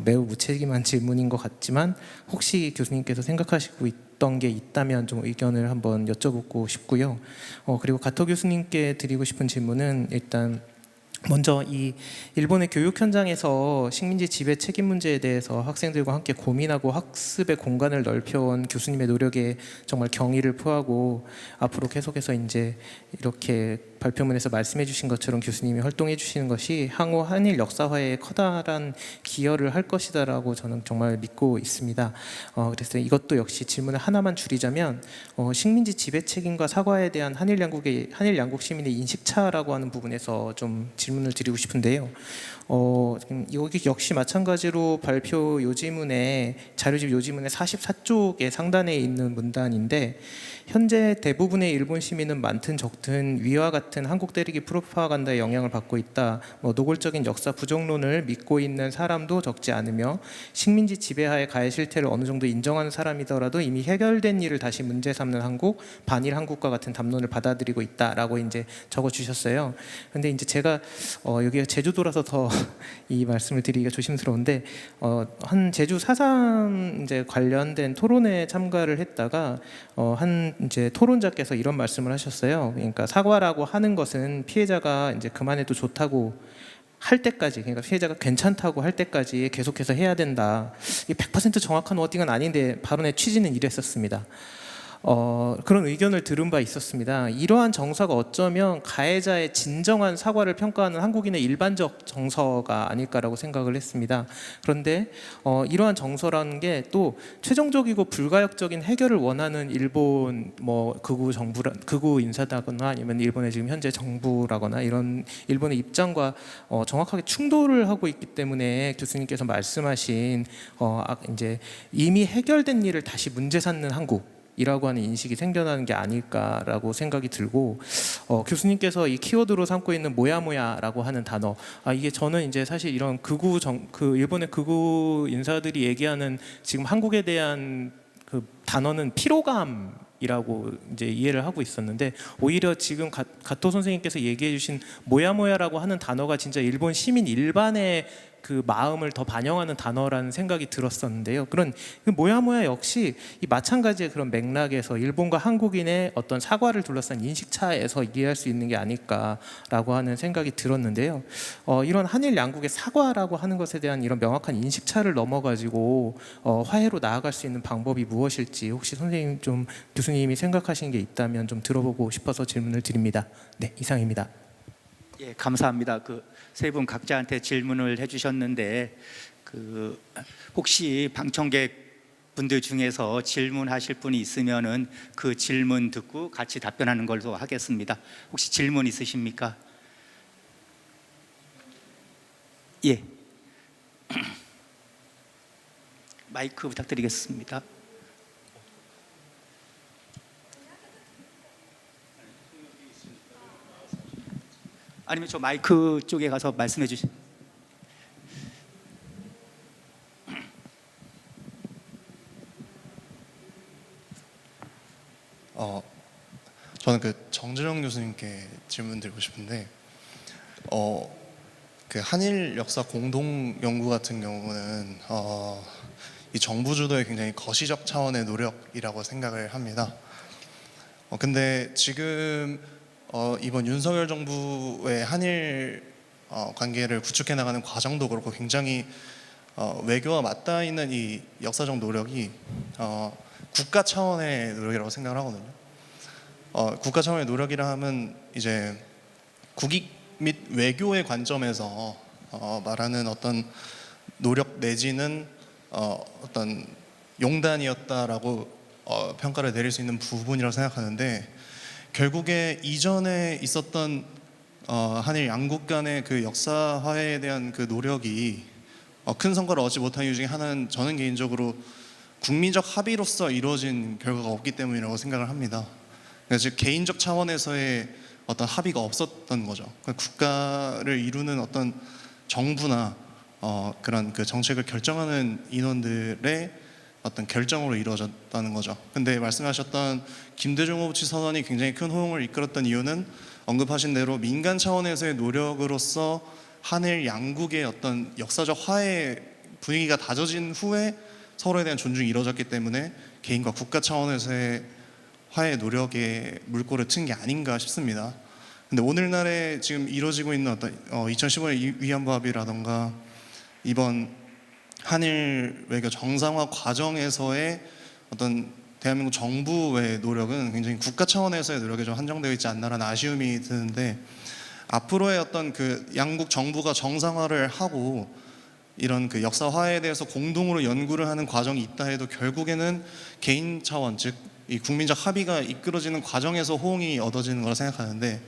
매우 무책임한 질문인 것 같지만 혹시 교수님께서 생각하시고 있던 게 있다면 좀 의견을 한번 여쭤보고 싶고요. 그리고 가토 교수님께 드리고 싶은 질문은 일단 먼저 이 일본의 교육 현장에서 식민지 지배 책임 문제에 대해서 학생들과 함께 고민하고 학습의 공간을 넓혀온 교수님의 노력에 정말 경의를 표하고 앞으로 계속해서 이제 이렇게 발표문에서 말씀해 주신 것처럼 교수님이 활동해 주시는 것이 향후 한일 역사화에 커다란 기여를 할 것이다라고 저는 정말 믿고 있습니다. 그래서 이것도 역시 질문을 하나만 줄이자면 식민지 지배 책임과 사과에 대한 한일 양국 시민의 인식차라고 하는 부분에서 좀 질문을 드리고 싶은데요. 여기 역시 마찬가지로 발표 요지문에 자료집 요지문의 44쪽의 상단에 있는 문단인데 현재 대부분의 일본 시민은 많든 적든 위와 같은 한국 때리기 프로파간다의 영향을 받고 있다. 노골적인 역사 부정론을 믿고 있는 사람도 적지 않으며 식민지 지배하에 가해 실태를 어느 정도 인정하는 사람이더라도 이미 해결된 일을 다시 문제 삼는 한국, 반일 한국과 같은 담론을 받아들이고 있다라고 이제 적어주셨어요. 근데 이제 제가 여기가 제주도라서 더 이 말씀을 드리기가 조심스러운데 한 제주 4.3 이제 관련된 토론에 참가를 했다가 한 이제 토론자께서 이런 말씀을 하셨어요. 그러니까 사과라고 하는 것은 피해자가 이제 그만해도 좋다고 할 때까지, 그러니까 피해자가 괜찮다고 할 때까지 계속해서 해야 된다. 이게 100% 정확한 워딩은 아닌데 발언의 취지는 이랬었습니다. 그런 의견을 들은 바 있었습니다. 이러한 정서가 어쩌면 가해자의 진정한 사과를 평가하는 한국인의 일반적 정서가 아닐까라고 생각을 했습니다. 그런데 이러한 정서라는 게 또 최종적이고 불가역적인 해결을 원하는 일본 뭐 극우 인사다거나 아니면 일본의 지금 현재 정부라거나 이런 일본의 입장과 정확하게 충돌을 하고 있기 때문에 교수님께서 말씀하신 이제 이미 해결된 일을 다시 문제 삼는 한국이라고 하는 인식이 생겨나는 게 아닐까라고 생각이 들고, 교수님께서 이 키워드로 삼고 있는 모야모야라고 하는 단어, 이게 저는 이제 사실 이런 일본의 극우 인사들이 얘기하는 지금 한국에 대한 그 단어는 피로감이라고 이제 이해를 하고 있었는데, 오히려 지금 가토 선생님께서 얘기해 주신 모야모야라고 하는 단어가 진짜 일본 시민 일반의 그 마음을 더 반영하는 단어라는 생각이 들었었는데요. 그런 모야모야 역시 이 마찬가지의 그런 맥락에서 일본과 한국인의 어떤 사과를 둘러싼 인식 차에서 이해할 수 있는 게 아닐까라고 하는 생각이 들었는데요. 이런 한일 양국의 사과라고 하는 것에 대한 이런 명확한 인식 차를 넘어가지고 화해로 나아갈 수 있는 방법이 무엇일지 혹시 선생님 좀 교수님이 생각하신 게 있다면 좀 들어보고 싶어서 질문을 드립니다. 네, 이상입니다. 예, 감사합니다. 그 세 분 각자한테 질문을 해주셨는데 혹시 방청객 분들 중에서 질문하실 분이 있으면은 그 질문 듣고 같이 답변하는 걸로 하겠습니다. 혹시 질문 있으십니까? 예. 마이크 부탁드리겠습니다. 아니면 저 마이크 쪽에 가서 말씀해 주시. 저는 그 정재영 교수님께 질문 드리고 싶은데, 그 한일 역사 공동 연구 같은 경우는 이 정부 주도의 굉장히 거시적 차원의 노력이라고 생각을 합니다. 근데 지금 이번 윤석열 정부의 한일 관계를 구축해 나가는 과정도 그렇고 굉장히 외교와 맞닿아 있는 이 역사적 노력이 국가 차원의 노력이라고 생각을 하거든요. 국가 차원의 노력이라 하면 이제 국익 및 외교의 관점에서 말하는 어떤 노력 내지는 어떤 용단이었다라고 평가를 내릴 수 있는 부분이라고 생각하는데, 결국에 이전에 있었던 한일 양국 간의 그 역사 화해에 대한 그 노력이 큰 성과를 얻지 못한 이유 중에 하나는 저는 개인적으로 국민적 합의로서 이루어진 결과가 없기 때문이라고 생각을 합니다. 그래서 즉 개인적 차원에서의 어떤 합의가 없었던 거죠. 국가를 이루는 어떤 정부나 그런 그 정책을 결정하는 인원들의 어떤 결정으로 이루어졌다는 거죠. 근데 말씀하셨던 김대중 후보치 선언이 굉장히 큰 호응을 이끌었던 이유는 언급하신 대로 민간 차원에서의 노력으로서 한일 양국의 어떤 역사적 화해 분위기가 다져진 후에 서로에 대한 존중이 이루어졌기 때문에 개인과 국가 차원에서의 화해 노력에 물꼬를 튼 게 아닌가 싶습니다. 근데 오늘날에 지금 이루어지고 있는 어떤 2015년 위안부 합의라던가 이번 한일 외교 정상화 과정에서의 어떤 대한민국 정부의 노력은 굉장히 국가 차원에서의 노력에 좀 한정되어 있지 않나라는 아쉬움이 드는데, 앞으로의 어떤 그 양국 정부가 정상화를 하고 이런 그 역사 화해에 대해서 공동으로 연구를 하는 과정이 있다 해도 결국에는 개인 차원, 즉 이 국민적 합의가 이끌어지는 과정에서 호응이 얻어지는 거라 생각하는데,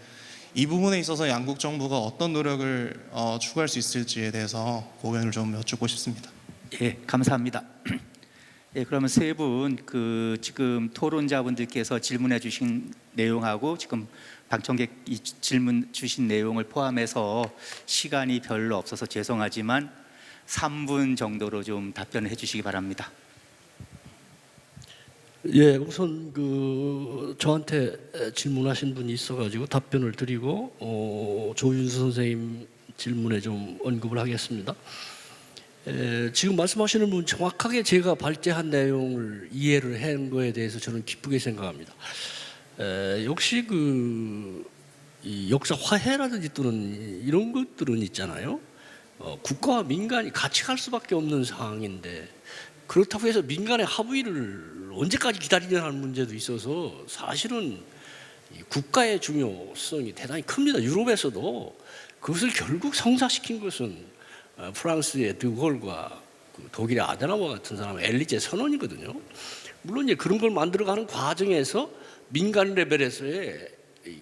이 부분에 있어서 양국 정부가 어떤 노력을 추구할 수 있을지에 대해서 고견을 좀 여쭙고 싶습니다. 예, 감사합니다. 예, 그러면 세 분 지금 토론자분들께서 질문해 주신 내용하고 지금 방청객이 질문 주신 내용을 포함해서 시간이 별로 없어서 죄송하지만 3분 정도로 좀 답변을 해주시기 바랍니다. 예, 우선 저한테 질문하신 분이 있어가지고 답변을 드리고 조윤수 선생님 질문에 좀 언급을 하겠습니다. 지금 말씀하시는 분 정확하게 제가 발제한 내용을 이해를 한 거에 대해서 저는 기쁘게 생각합니다. 역시 이 역사 화해라든지 또는 이런 것들은 있잖아요. 국가와 민간이 같이 갈 수밖에 없는 상황인데 그렇다고 해서 민간의 합의를 언제까지 기다리냐는 문제도 있어서 사실은 이 국가의 중요성이 대단히 큽니다. 유럽에서도 그것을 결국 성사시킨 것은 프랑스의 드골과 독일의 아데나우어 같은 사람의 엘리제 선언이거든요. 물론 이제 그런 걸 만들어가는 과정에서 민간 레벨에서의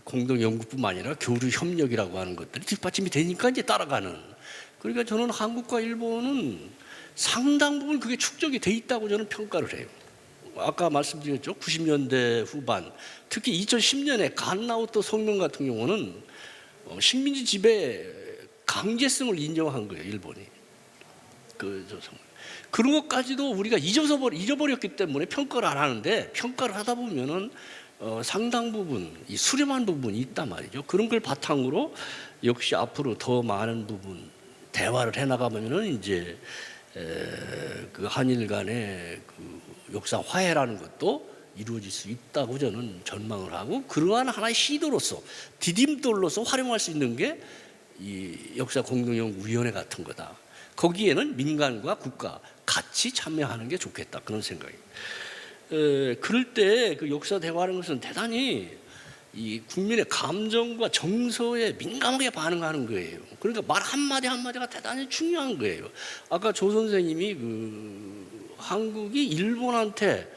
공동 연구뿐만 아니라 교류 협력이라고 하는 것들이 뒷받침이 되니까 이제 따라가는. 그러니까 저는 한국과 일본은 상당 부분 그게 축적이 돼 있다고 저는 평가를 해요. 아까 말씀드렸죠. 90년대 후반, 특히 2010년에 간나우토 성명 같은 경우는 식민지 지배 강제성을 인정한 거예요, 일본이. 그런 것까지도 우리가 잊어버렸기 때문에 평가를 안 하는데, 평가를 하다 보면은 상당 부분, 이 수렴한 부분이 있단 말이죠. 그런 걸 바탕으로 역시 앞으로 더 많은 부분 대화를 해나가면은 이제 그 한일 간의 그 역사 화해라는 것도 이루어질 수 있다고 저는 전망을 하고, 그러한 하나의 시도로서, 디딤돌로서 활용할 수 있는 게 이 역사 공동연구위원회 같은 거다. 거기에는 민간과 국가 같이 참여하는 게 좋겠다, 그런 생각이에요. 그럴 때 그 역사 대화라는 것은 대단히 이 국민의 감정과 정서에 민감하게 반응하는 거예요. 그러니까 말 한마디 한마디가 대단히 중요한 거예요. 아까 조 선생님이 그 한국이 일본한테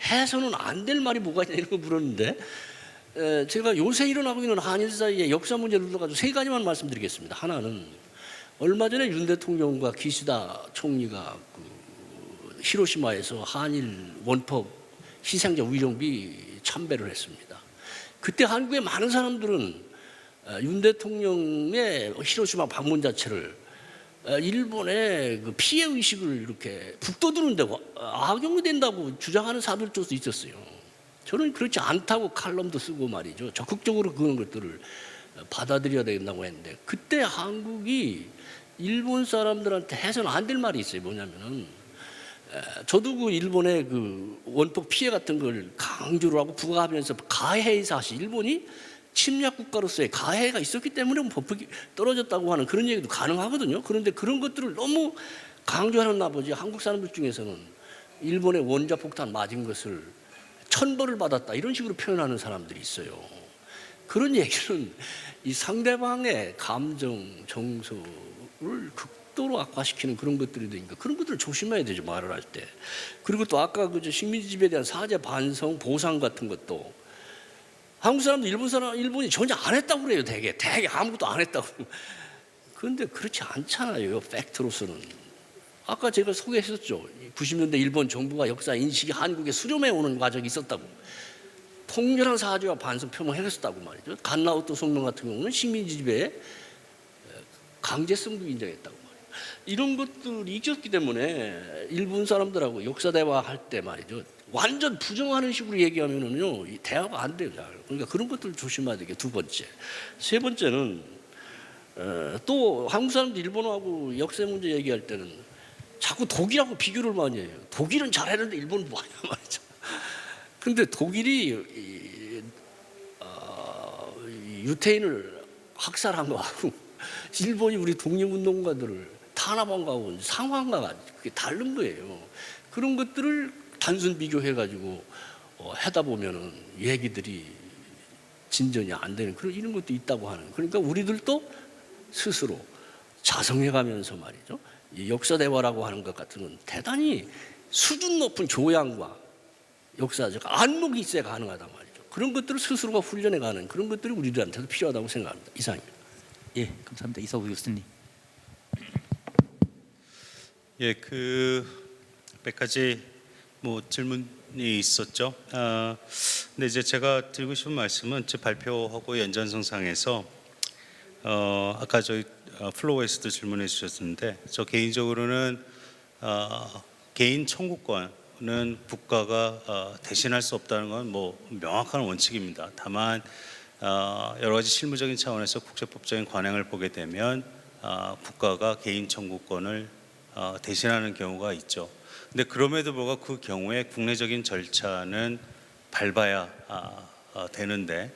해서는 안 될 말이 뭐가 있냐 이런 거 물었는데, 제가 요새 일어나고 있는 한일 사이의 역사 문제를 들어가지고 세 가지만 말씀드리겠습니다. 하나는 얼마 전에 윤 대통령과 기시다 총리가 그 히로시마에서 한일 원폭 희생자 위령비 참배를 했습니다. 그때 한국의 많은 사람들은 윤 대통령의 히로시마 방문 자체를 일본의 그 피해 의식을 이렇게 북돋우는데 악용된다고 주장하는 사람들도 있었어요. 저는 그렇지 않다고 칼럼도 쓰고 말이죠. 적극적으로 그런 것들을 받아들여야 된다고 했는데, 그때 한국이 일본 사람들한테 해서는 안 될 말이 있어요. 뭐냐면은 저도 그 일본의 그 원폭 피해 같은 걸 강조를 하고 부각하면서 가해의 사실, 일본이 침략 국가로서의 가해가 있었기 때문에 법이 떨어졌다고 하는 그런 얘기도 가능하거든요. 그런데 그런 것들을 너무 강조하는 나머지 한국 사람들 중에서는 일본의 원자폭탄 맞은 것을 천벌을 받았다 이런 식으로 표현하는 사람들이 있어요. 그런 얘기는 이 상대방의 감정, 정서를 극도로 악화시키는 그런 것들이 되니까 그런 것들을 조심해야 되죠, 말을 할 때. 그리고 또 아까 그 식민지 지배에 대한 사죄, 반성, 보상 같은 것도 한국 사람도 일본이 전혀 안 했다고 그래요. 되게 아무것도 안 했다고. 그런데 그렇지 않잖아요, 팩트로서는. 아까 제가 소개했었죠. 90년대 일본 정부가 역사 인식이 한국에 수렴해 오는 과정이 있었다고. 통렬한 사죄와 반성 표명했었다고 말이죠. 간나우토 성명 같은 경우는 식민지 지배의 강제성도 인정했다고 말이에요. 이런 것들이 있었기 때문에 일본 사람들하고 역사 대화할 때 말이죠, 완전 부정하는 식으로 얘기하면은요, 이 대화가 안 돼요. 그러니까 그런 것들을 조심해야 되게. 두 번째, 세 번째는 또 한국 사람들 일본하고 역사 문제 얘기할 때는 자꾸 독일하고 비교를 많이 해요. 독일은 잘했는데 일본은 뭐하냐 말이죠. 근데 독일이 유태인을 학살한 거하고 일본이 우리 독립운동가들을 탄압한 거하고 상황과 그게 다른 거예요. 그런 것들을 단순 비교해가지고 하다 보면은 얘기들이 진전이 안 되는 그런 이런 것도 있다고 하는. 그러니까 우리들도 스스로 자성해가면서 말이죠. 이 역사 대화라고 하는 것 같은 건 대단히 수준 높은 교양과 역사적 안목이 있어야 가능하단 말이죠. 그런 것들을 스스로가 훈련해가는 그런 것들이 우리들한테도 필요하다고 생각합니다. 이상입니다. 예, 감사합니다. 이서구 교수님. 예, 몇 가지 질문이 있었죠. 근데 이제 제가 드리고 싶은 말씀은 제 발표하고 연장선상에서 아까 저희 플로어에서도 질문해 주셨는데, 저 개인적으로는 개인 청구권은 국가가 대신할 수 없다는 건 명확한 원칙입니다. 다만 여러 가지 실무적인 차원에서 국제법적인 관행을 보게 되면 국가가 개인 청구권을 대신하는 경우가 있죠. 근데 그럼에도 불구하고 그 경우에 국내적인 절차는 밟아야 되는데,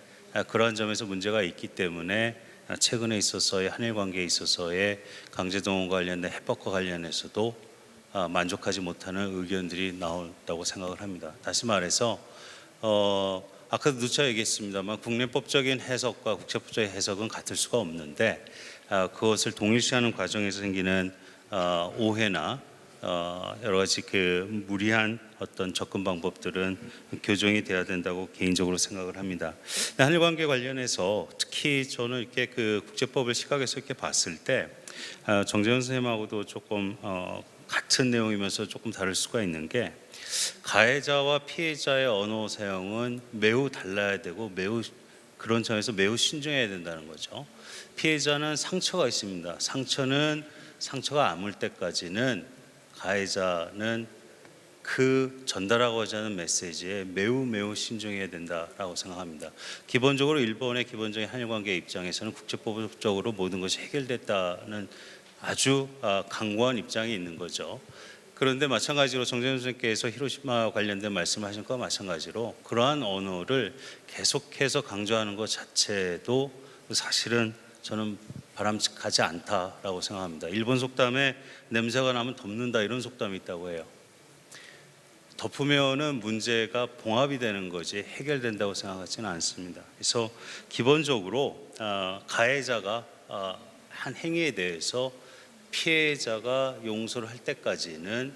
그러한 점에서 문제가 있기 때문에 최근에 있어서의 한일 관계에 있어서의 강제동원과 관련된 해법과 관련해서도 만족하지 못하는 의견들이 나온다고 생각을 합니다. 다시 말해서 아까도 누차 얘기했습니다만 국내법적인 해석과 국제법적인 해석은 같을 수가 없는데 그것을 동일시하는 과정에서 생기는 오해나 여러 가지 그 무리한 어떤 접근 방법들은 교정이 돼야 된다고 개인적으로 생각을 합니다. 한일 관계 관련해서 특히 저는 이렇게 그 국제법을 시각에서 이렇게 봤을 때 정재현 선생님하고도 조금 같은 내용이면서 조금 다를 수가 있는 게 가해자와 피해자의 언어 사용은 매우 달라야 되고 매우 그런 점에서 매우 신중해야 된다는 거죠. 피해자는 상처가 있습니다. 상처가 아물 때까지는 가해자는 그 전달하고자 하는 메시지에 매우 신중해야 된다라고 생각합니다. 기본적으로 일본의 기본적인 한일 관계 입장에서는 국제법적으로 모든 것이 해결됐다는 아주 강고한 입장이 있는 거죠. 그런데 마찬가지로 정재현 선생님께서 히로시마 관련된 말씀을 하신 것과 마찬가지로 그러한 언어를 계속해서 강조하는 것 자체도 사실은 저는 바람직하지 않다라고 생각합니다. 일본 속담에 냄새가 나면 덮는다 이런 속담이 있다고 해요. 덮으면은 문제가 봉합이 되는 거지 해결된다고 생각하지는 않습니다. 그래서 기본적으로 가해자가 한 행위에 대해서 피해자가 용서를 할 때까지는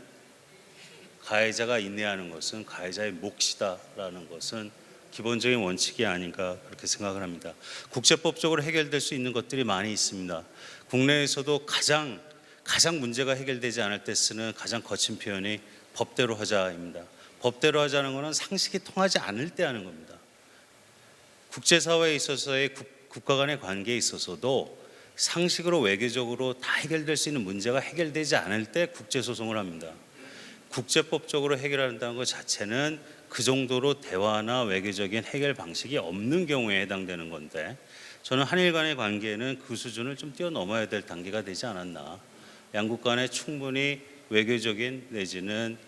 가해자가 인내하는 것은 가해자의 몫이다라는 것은 기본적인 원칙이 아닌가 그렇게 생각을 합니다. 국제법적으로 해결될 수 있는 것들이 많이 있습니다. 국내에서도 가장 문제가 해결되지 않을 때 쓰는 가장 거친 표현이 법대로 하자입니다. 법대로 하자는 것은 상식이 통하지 않을 때 하는 겁니다. 국제사회에 있어서의 국가 간의 관계에 있어서도 상식으로 외교적으로 다 해결될 수 있는 문제가 해결되지 않을 때 국제소송을 합니다. 국제법적으로 해결한다는 것 자체는 그 정도로 대화나 외교적인 해결 방식이 없는 경우에 해당되는 건데 저는 한일 간의 관계는 그 수준을 좀 뛰어넘어야 될 단계가 되지 않았나. 양국 간에 충분히 외교적인 내지는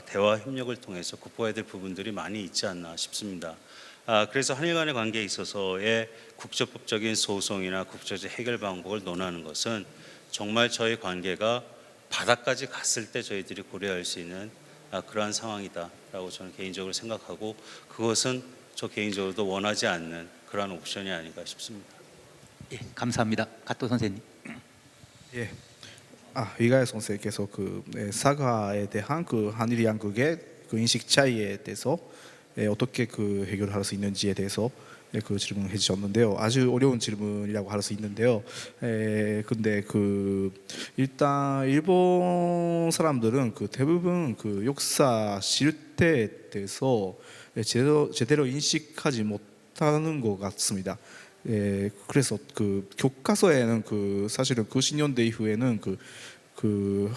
대화 협력을 통해서 극복해야 될 부분들이 많이 있지 않나 싶습니다. 그래서 한일 간의 관계에 있어서의 국제법적인 소송이나 국제적 해결 방법을 논하는 것은 정말 저희 관계가 바닥까지 갔을 때 저희들이 고려할 수 있는 그러한 상황이다라고 저는 개인적으로 생각하고 그것은 저 개인적으로도 원하지 않는 그러한 옵션이 아닌가 싶습니다. 예, 감사합니다. 가토 선생님. 예. 위가야 선생님께서 그 사과에 대한 그 한일 양국의 그 인식 차이에 대해서 어떻게 그 해결할 수 있는지에 대해서 그 질문을 해주셨는데요. 아주 어려운 질문이라고 할 수 있는데요. 근데 그 일단 일본 사람들은 그 대부분 그 역사 실태에 대해서 제대로 인식하지 못하는 것 같습니다. 그래서 그 교과서에는 그 사실은 90년대 이후에는 그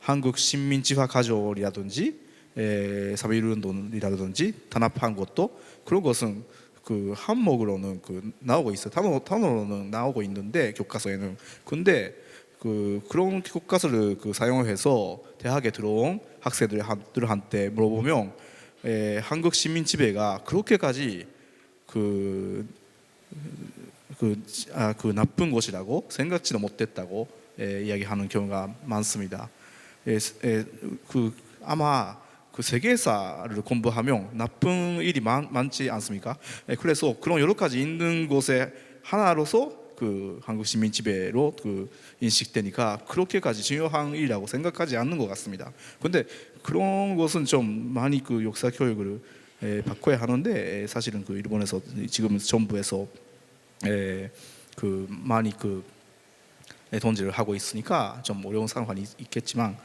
한국 식민지화 가족이라든지 3.1운동이라든지 단합한 것도 그런 것은 그 한목으로는 그 나오고 있어요. 단어로는 나오고 있는데 교과서에는 근데 그런 교과서를 그 사용해서 대학에 들어온 학생들한테 물어보면 한국 식민 지배가 그렇게까지 그 나쁜 것이라고 생각지도 못했다고 이야기하는 경우가 많습니다. 아마 그 세계사를 공부하면 나쁜 일이 많지 않습니까? 그래서 그런 여러 가지 있는 곳에 하나로서 그 한국 식민 지배로 그 인식되니까 그렇게까지 중요한 일이라고 생각하지 않는 것 같습니다. 근데 그런 것은 좀 많이 그 역사 교육을 바꿔야 하는데 사실은 그 일본에서 지금 정부에서 그 많이 그 돈질을 하고 있으니까 좀 어려운 상황이 있겠지만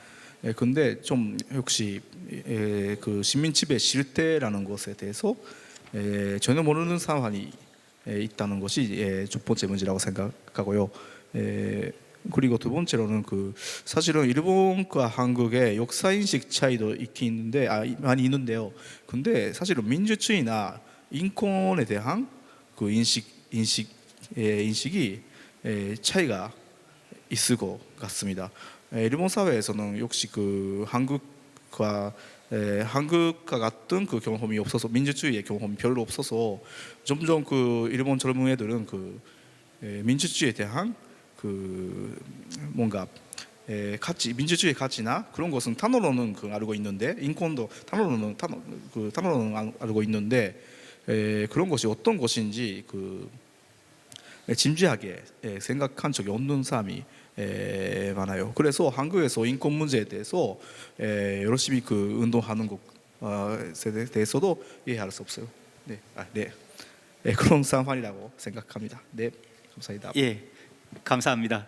근데 좀 역시 그 식민 지배 실태라는 것에 대해서 전혀 모르는 상황이 있다는 것이 첫 번째 문제라고 생각하고요. 그리고 두 번째로는 그 사실은 일본과 한국의 역사 인식 차이도 있긴 있는데 많이 있는데요. 근데 사실은 민주주의나 인권에 대한 그 인식이 차이가 있을 것 같습니다. 일본 사회에서는 역시 그 한국과 같은 그 경험이 없어서 민주주의의 경험이 별로 없어서 점점 그 일본 젊은 애들은 그 민주주의에 대한 그 뭔가 가치, 민주주의 가치나 그런 것은 단어로는 알고 있는데 인권도 단어로는 알고 있는데 그런 것이 어떤 것인지 진지하게 생각한 적이 없는 사람이 많아요. 그래서 한국에서 인권 문제에 대해서 열심히 운동하는 것에 대해서도 이해할 수 없어요. 네, 그런 상황이라고 생각합니다. 네, 감사합니다. 예, 감사합니다.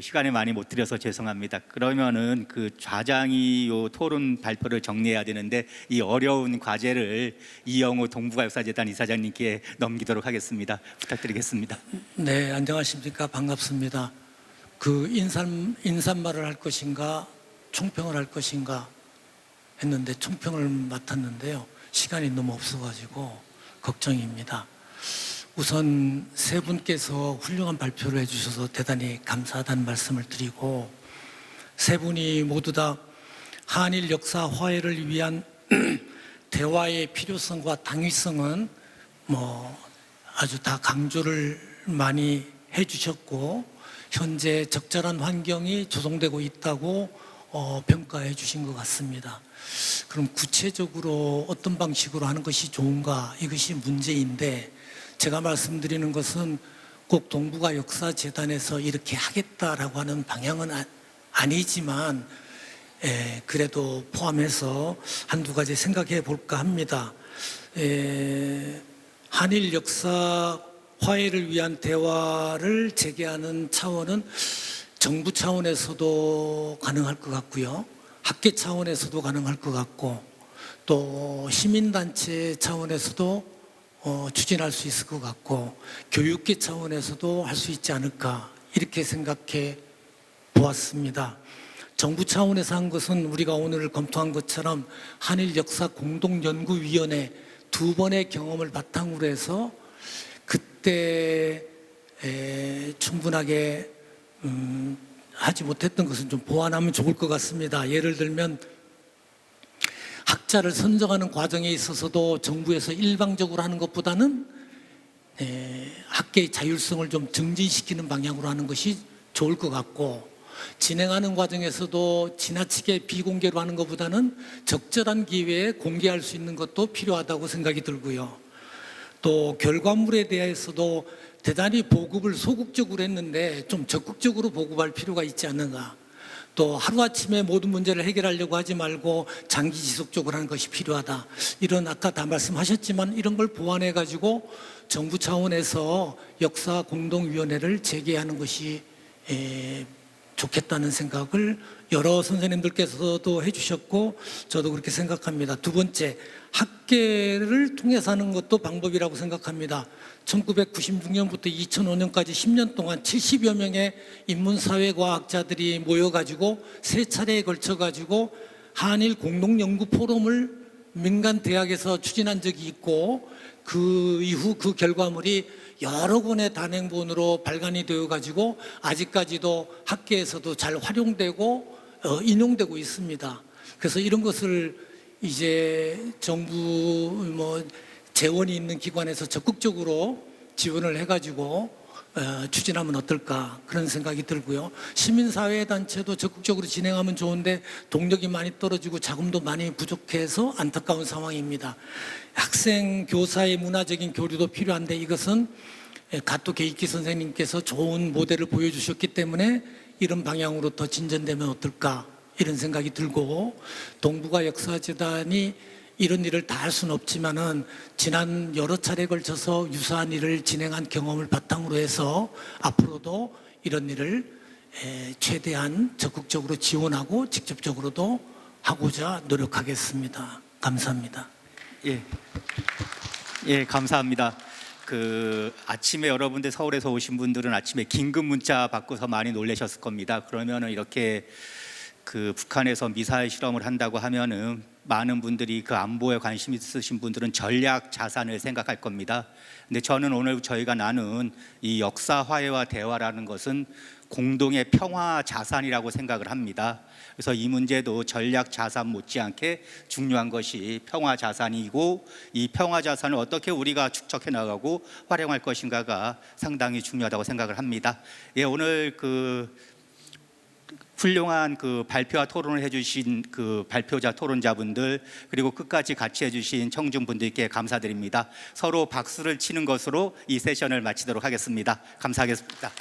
시간을 많이 못 드려서 죄송합니다. 그러면은 좌장이 요 토론 발표를 정리해야 되는데 이 어려운 과제를 이영호 동북아역사재단 이사장님께 넘기도록 하겠습니다. 부탁드리겠습니다. 네, 안녕하십니까. 반갑습니다. 인사말을 할 것인가 총평을 할 것인가 했는데 총평을 맡았는데요. 시간이 너무 없어가지고 걱정입니다. 우선 세 분께서 훌륭한 발표를 해주셔서 대단히 감사하다는 말씀을 드리고, 세 분이 모두 다 한일 역사 화해를 위한 대화의 필요성과 당위성은 아주 다 강조를 많이 해주셨고, 현재 적절한 환경이 조성되고 있다고 평가해 주신 것 같습니다. 그럼 구체적으로 어떤 방식으로 하는 것이 좋은가, 이것이 문제인데, 제가 말씀드리는 것은 꼭 동북아 역사재단에서 이렇게 하겠다라고 하는 방향은 아니지만 그래도 포함해서 한두 가지 생각해 볼까 합니다. 한일 역사 화해를 위한 대화를 재개하는 차원은 정부 차원에서도 가능할 것 같고요. 학계 차원에서도 가능할 것 같고, 또 시민단체 차원에서도 추진할 수 있을 것 같고, 교육계 차원에서도 할 수 있지 않을까, 이렇게 생각해 보았습니다. 정부 차원에서 한 것은 우리가 오늘 검토한 것처럼 한일 역사 공동연구위원회 2번의 경험을 바탕으로 해서 그때 충분하게 하지 못했던 것은 좀 보완하면 좋을 것 같습니다. 예를 들면 학자를 선정하는 과정에 있어서도 정부에서 일방적으로 하는 것보다는 학계의 자율성을 좀 증진시키는 방향으로 하는 것이 좋을 것 같고, 진행하는 과정에서도 지나치게 비공개로 하는 것보다는 적절한 기회에 공개할 수 있는 것도 필요하다고 생각이 들고요. 또 결과물에 대해서도 대단히 보급을 소극적으로 했는데 좀 적극적으로 보급할 필요가 있지 않는가. 또 하루아침에 모든 문제를 해결하려고 하지 말고 장기 지속적으로 하는 것이 필요하다. 이런 아까 다 말씀하셨지만 이런 걸 보완해 가지고 정부 차원에서 역사 공동위원회를 재개하는 것이 좋겠다는 생각을 여러 선생님들께서도 해주셨고 저도 그렇게 생각합니다. 두 번째, 학계를 통해서 하는 것도 방법이라고 생각합니다. 1996년부터 2005년까지 10년 동안 70여 명의 인문사회과학자들이 모여가지고 세 차례에 걸쳐가지고 한일 공동연구 포럼을 민간 대학에서 추진한 적이 있고, 그 이후 그 결과물이 여러 권의 단행본으로 발간이 되어 가지고 아직까지도 학계에서도 잘 활용되고 인용되고 있습니다. 그래서 이런 것을 이제 정부 재원이 있는 기관에서 적극적으로 지원을 해가지고 추진하면 어떨까, 그런 생각이 들고요. 시민사회단체도 적극적으로 진행하면 좋은데 동력이 많이 떨어지고 자금도 많이 부족해서 안타까운 상황입니다. 학생 교사의 문화적인 교류도 필요한데 이것은 가토 게이키 선생님께서 좋은 모델을 보여주셨기 때문에 이런 방향으로 더 진전되면 어떨까, 이런 생각이 들고, 동북아 역사재단이 이런 일을 다 할 수는 없지만은 지난 여러 차례에 걸쳐서 유사한 일을 진행한 경험을 바탕으로 해서 앞으로도 이런 일을 최대한 적극적으로 지원하고 직접적으로도 하고자 노력하겠습니다. 감사합니다. 예, 감사합니다. 아침에 여러분들 서울에서 오신 분들은 아침에 긴급 문자 받고서 많이 놀라셨을 겁니다. 그러면은 이렇게 북한에서 미사일 실험을 한다고 하면은 많은 분들이 안보에 관심 있으신 분들은 전략 자산을 생각할 겁니다. 근데 저는 오늘 저희가 나눈 이 역사 화해와 대화라는 것은 공동의 평화 자산이라고 생각을 합니다. 그래서 이 문제도 전략 자산 못지않게 중요한 것이 평화 자산이고, 이 평화 자산을 어떻게 우리가 축적해 나가고 활용할 것인가가 상당히 중요하다고 생각을 합니다. 예, 오늘 훌륭한 그 발표와 토론을 해주신 그 발표자 토론자분들 그리고 끝까지 같이 해주신 청중분들께 감사드립니다. 서로 박수를 치는 것으로 이 세션을 마치도록 하겠습니다. 감사하겠습니다.